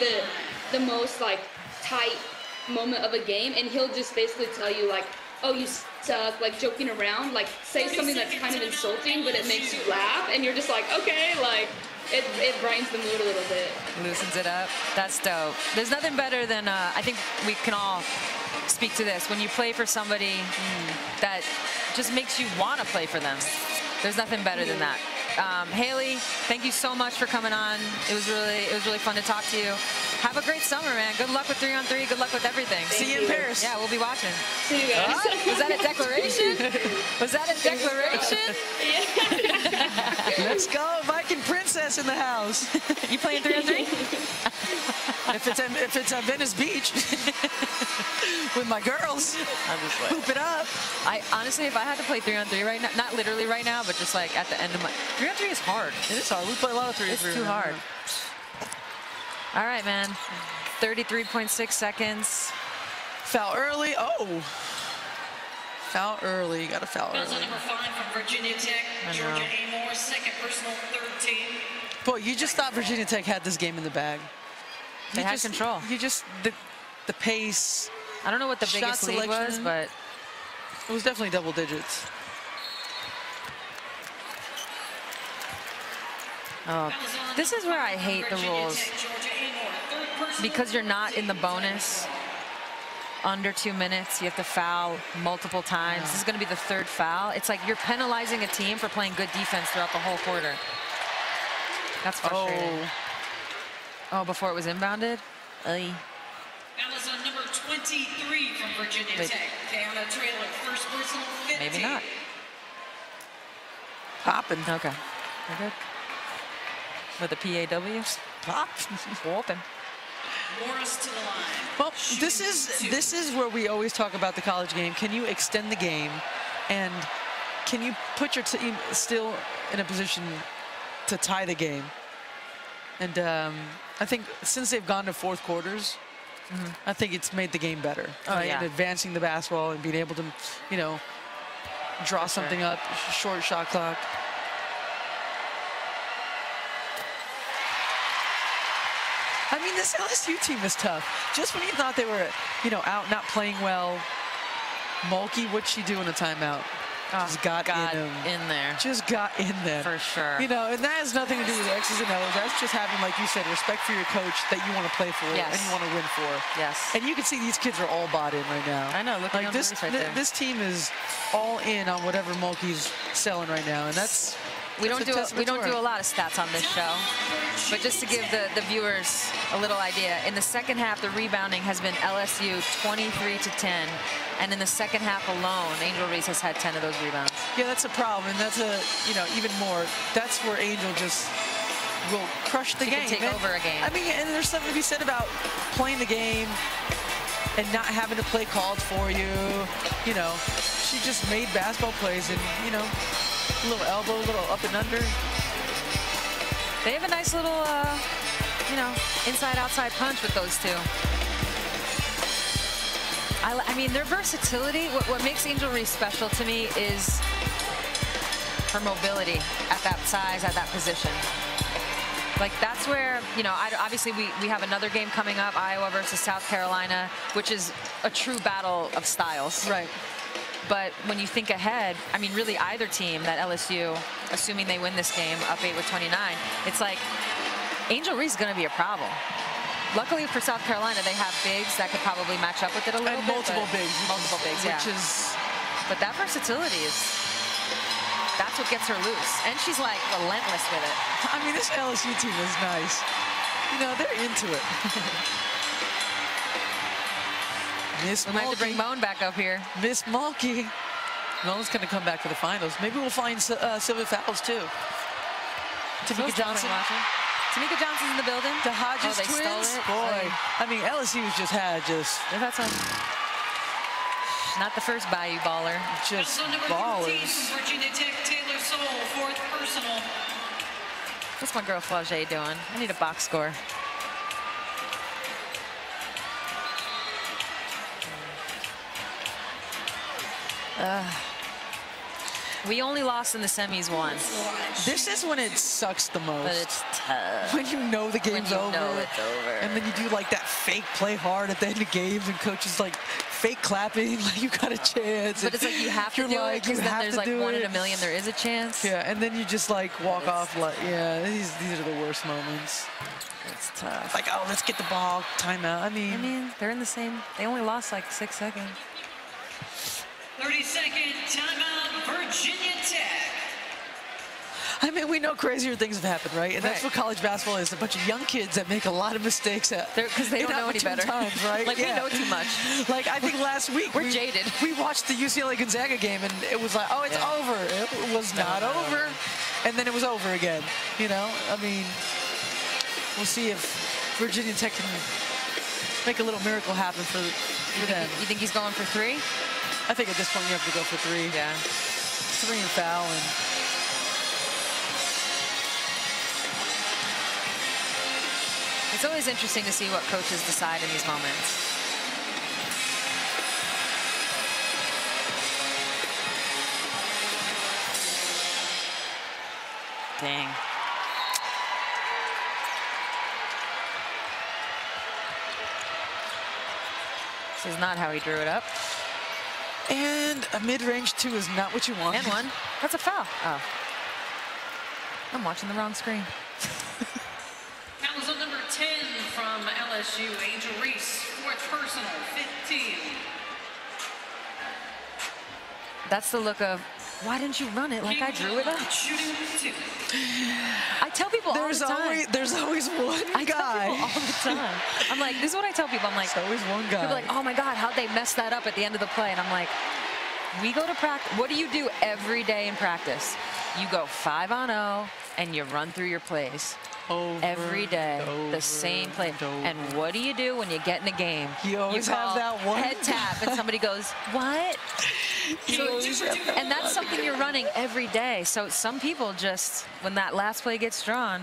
Speaker 11: the most, like, tight moment of a game, and he'll just basically tell you, like, oh, you suck, like, joking around, like, say something that's kind of insulting, but it makes you laugh, and you're just like, okay, like, it brightens the mood a little bit.
Speaker 2: Loosens it up. That's dope. There's nothing better than, I think we can all speak to this, when you play for somebody that just makes you want to play for them. There's nothing better than that. Haley, thank you so much for coming on. It was really fun to talk to you. Have a great summer, man. Good luck with 3-on-3. Good luck with everything.
Speaker 1: See you in Paris.
Speaker 2: Yeah, we'll be watching.
Speaker 11: See you guys.
Speaker 2: Was that a declaration? Was that a declaration?
Speaker 11: Yeah.
Speaker 1: Let's go, Viking Princess in the house.
Speaker 2: You playing 3-on-3?
Speaker 1: If it's at Venice Beach with my girls,
Speaker 2: I'm just like,
Speaker 1: hoop it up.
Speaker 2: I honestly, if I had to play 3-on-3 right now, not literally right now, but just like at the end of my 3-on-3 is hard.
Speaker 1: It is hard. We play a lot of 3-on-3.
Speaker 2: It's too hard. All right, man. 33.6 seconds.
Speaker 1: Foul early. Oh. Foul early. You got to foul
Speaker 3: Fouls on
Speaker 1: early.
Speaker 3: number 5 from Virginia Tech, Georgia Amore, second personal, third team.
Speaker 1: Boy, you just thought Virginia Tech had this game in the bag.
Speaker 2: They had control.
Speaker 1: You just, the pace.
Speaker 2: I don't know what the
Speaker 1: shot
Speaker 2: biggest lead was,
Speaker 1: selection.
Speaker 2: but
Speaker 1: It was definitely double digits.
Speaker 2: oh, this is where I hate the rules. Because you're not in the bonus under 2 minutes, you have to foul multiple times. This is going to be the 3rd foul. It's like you're penalizing a team for playing good defense throughout the whole quarter. That's frustrating. Oh, before it was inbounded?
Speaker 3: That was on number 23 from Virginia Tech. Diana Traylor, first personal, 15.
Speaker 2: Maybe not.
Speaker 1: Popping.
Speaker 2: Okay. We're good. With the PAWs?
Speaker 1: Pop.
Speaker 2: Whooping.
Speaker 3: Morris to the line.
Speaker 1: Well, this is where we always talk about the college game. Can you extend the game, and can you put your team still in a position to tie the game? And I think since they've gone to 4th quarters, I think it's made the game better.
Speaker 2: Yeah.
Speaker 1: And advancing the basketball and being able to, you know, draw something up, short shot clock. I mean, this LSU team is tough. Just when you thought they were, you know, out not playing well, Mulkey, what'd she do in a timeout? Just got
Speaker 2: in there.
Speaker 1: Just got in there.
Speaker 2: For sure.
Speaker 1: You know, and that has nothing to do with X's and O's. That's just having, like you said, respect for your coach that you want to play for and you want to win for.
Speaker 2: Yes.
Speaker 1: And you can see these kids are all bought in right now.
Speaker 2: I know. Look
Speaker 1: like
Speaker 2: at
Speaker 1: this.
Speaker 2: right there.
Speaker 1: This team is all in on whatever Mulkey's selling right now, and that's.
Speaker 2: We don't do a lot of stats on this show, but just to give the viewers a little idea, in the second half, the rebounding has been LSU 23-10, and in the second half alone, Angel Reese has had 10 of those rebounds.
Speaker 1: Yeah, that's a problem, and that's even more. That's where Angel just will crush the game.
Speaker 2: She can take over a game.
Speaker 1: I mean, and there's something to be said about playing the game and not having to play called for you. You know, she just made basketball plays, and you know. A little elbow, a little up and under.
Speaker 2: They have a nice little, you know, inside-outside punch with those two. I mean, their versatility, what makes Angel Reese special to me is her mobility at that size, at that position. Like, that's where, you know, obviously we have another game coming up, Iowa versus South Carolina, which is a true battle of styles.
Speaker 1: Right.
Speaker 2: But when you think ahead, I mean, really either team, that LSU, assuming they win this game, up 8 with 29, it's like Angel Reese is going to be a problem. Luckily for South Carolina, they have bigs that could probably match up with it a little bit.
Speaker 1: Multiple bigs.
Speaker 2: Multiple bigs, yeah.
Speaker 1: Which is...
Speaker 2: But that versatility is that's what gets her loose. And she's like relentless with it.
Speaker 1: I mean, this LSU team is nice. You know, they're into it. Miss
Speaker 2: We might have to bring Moan back up here.
Speaker 1: Miss Mulkey. Moan's going to come back to the finals. Maybe we'll find Sylvia Fowles, too. Tamika Johnson.
Speaker 2: Tamika Johnson's in the building.
Speaker 1: The Hodges
Speaker 2: they
Speaker 1: twins.
Speaker 2: stole it.
Speaker 1: Boy, I mean, LSU's just had
Speaker 2: They've had some. Not the first Bayou baller.
Speaker 1: Just
Speaker 3: Also number 13
Speaker 1: ballers.
Speaker 3: from Virginia Tech, Taylor Soule, 4th personal.
Speaker 2: What's my girl Flage doing? I need a box score. We only lost in the semis once.
Speaker 1: This is when it sucks the most.
Speaker 2: But it's tough.
Speaker 1: When you know the game's
Speaker 2: when you
Speaker 1: over.
Speaker 2: know it's over.
Speaker 1: And then you do like that fake play hard at the end of games and coaches like fake clapping like you got a chance.
Speaker 2: But it's like you have to do it because then there's like 1 in a million there is a chance.
Speaker 1: Yeah, and then you just like walk off like, yeah, these are the worst moments.
Speaker 2: It's tough.
Speaker 1: Like, oh, let's get the ball, timeout. I mean,
Speaker 2: they're in the same, they only lost like 6 seconds.
Speaker 3: 30-second timeout, Virginia Tech.
Speaker 1: I mean, we know crazier things have happened, right? And that's what college basketball is, a bunch of young kids that make a lot of mistakes.
Speaker 2: Because they don't know any better.
Speaker 1: Times, right?
Speaker 2: Like, we know too much.
Speaker 1: Like, I think last week,
Speaker 2: we're jaded.
Speaker 1: We watched the UCLA-Gonzaga game, and it was like, oh, it's over. It was not over. And then it was over again, you know? I mean, we'll see if Virginia Tech can make a little miracle happen for them.
Speaker 2: You think he's going for 3?
Speaker 1: I think at this point you have to go for 3.
Speaker 2: Yeah.
Speaker 1: 3 and foul. And
Speaker 2: it's always interesting to see what coaches decide in these moments. Dang. This is not how he drew it up.
Speaker 1: And a mid-range 2 is not what you want.
Speaker 2: And 1. That's a foul. Oh. I'm watching the wrong screen.
Speaker 3: That was on number 10 from LSU, Angel Reese, 4th personal, 15.
Speaker 2: That's the look of, why didn't you run it like I drew it up?
Speaker 3: Shooting 2.
Speaker 2: I tell people all the time.
Speaker 1: There's always one
Speaker 2: I
Speaker 1: guy.
Speaker 2: tell people all the time. I'm like, this is what I tell people. I'm like,
Speaker 1: there's always one guy.
Speaker 2: People are like, oh my God, how'd they mess that up at the end of the play? And I'm like, we go to practice. What do you do every day in practice? You go 5-on-0 and you run through your plays. Every day, the same play. And what do you do when you get in the game?
Speaker 1: You always have that one
Speaker 2: head tap, and somebody goes, what? And that's something you're running every day. So some people just, when that last play gets drawn,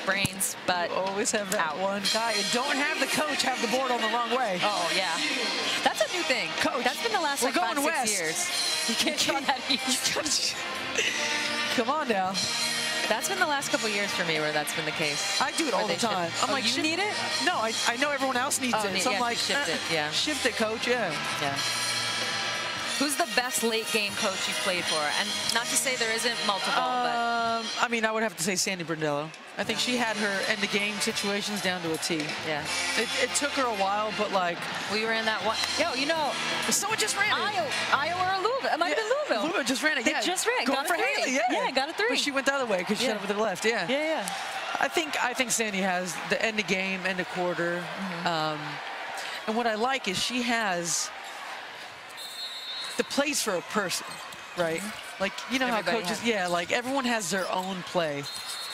Speaker 2: brains, but
Speaker 1: you always have that one guy. And don't have the coach have the board on the wrong way.
Speaker 2: Oh, yeah. That's a new thing.
Speaker 1: Coach,
Speaker 2: that's been the last like 5, 6 years.
Speaker 1: You can't try that east. Come on now.
Speaker 2: That's been the last couple years for me where that's been the case.
Speaker 1: I do it all the time. I'm like,
Speaker 2: you need it?
Speaker 1: No, I know everyone else needs it. So I'm like,
Speaker 2: shift it, yeah.
Speaker 1: Shift it, coach, yeah.
Speaker 2: Yeah. Who's the best late game coach you've played for? And not to say there isn't multiple, but.
Speaker 1: I mean, I would have to say Sandy Brondello. I think she had her end of game situations down to a T.
Speaker 2: Yeah.
Speaker 1: It took her a while, but like.
Speaker 2: We ran that one. Yo, you know.
Speaker 1: Someone just ran it.
Speaker 2: Iowa or Louisville. It might have been Louisville.
Speaker 1: Louisville just ran it, yeah.
Speaker 2: They just ran.
Speaker 1: Going
Speaker 2: Got
Speaker 1: for
Speaker 2: a 3.
Speaker 1: Haley,
Speaker 2: Yeah, got a 3.
Speaker 1: But she went the other way because she had it with her left, yeah.
Speaker 2: Yeah, yeah.
Speaker 1: I think Sandy has the end of game, end of quarter. And what I like is she has the plays for a person, right? Like, you know
Speaker 2: Everybody
Speaker 1: how coaches, like everyone has their own play.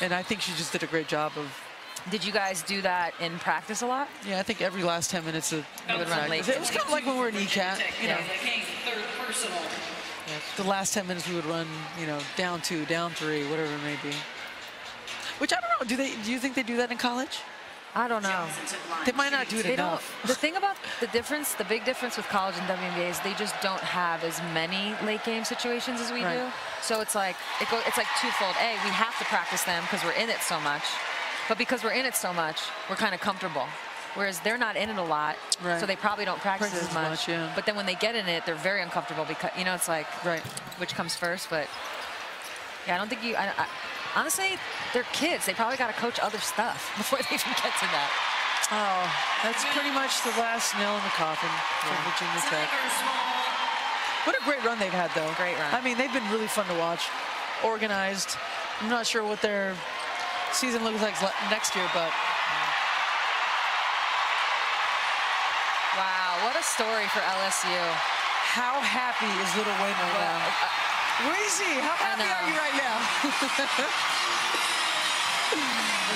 Speaker 1: And I think she just did a great job of.
Speaker 2: Did you guys do that in practice a lot?
Speaker 1: Yeah, I think every last 10 minutes of practice. It was kind of like when we were in ECAT, you know.
Speaker 3: Third personal.
Speaker 1: The last 10 minutes we would run, you know, down 2, down 3, whatever it may be. Which I don't know. Do you think they do that in college?
Speaker 2: I don't know.
Speaker 1: They might not do it enough.
Speaker 2: The thing about the big difference with college and WNBA is they just don't have as many late game situations as we do. So it's like it's like twofold. A, we have to practice them because we're in it so much, but because we're in it so much, we're kind of comfortable. Whereas they're not in it a lot, so they probably don't practice as much.
Speaker 1: Yeah.
Speaker 2: But then when they get in it, they're very uncomfortable because it's like which comes first. But yeah, I don't think honestly, they're kids. They probably got to coach other stuff before they even get to that.
Speaker 1: Oh, that's pretty much the last nail in the coffin for Virginia Tech. What a great run they've had, though.
Speaker 2: Great run.
Speaker 1: I mean, they've been really fun to watch, organized. I'm not sure what their season looks like next year, but.
Speaker 2: Wow, what a story for LSU.
Speaker 1: How happy is Little Wayne right now? Weezy, how happy are you right now?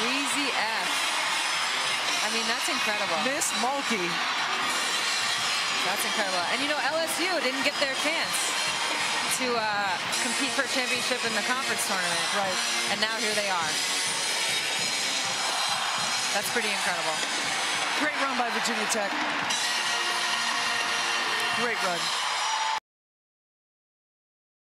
Speaker 2: Weezy F. I mean, that's incredible.
Speaker 1: Miss Mulkey.
Speaker 2: That's incredible. And you know, LSU didn't get their chance to compete for a championship in the conference tournament.
Speaker 1: Right.
Speaker 2: And now here they are. That's pretty incredible.
Speaker 1: Great run by Virginia Tech. Great run.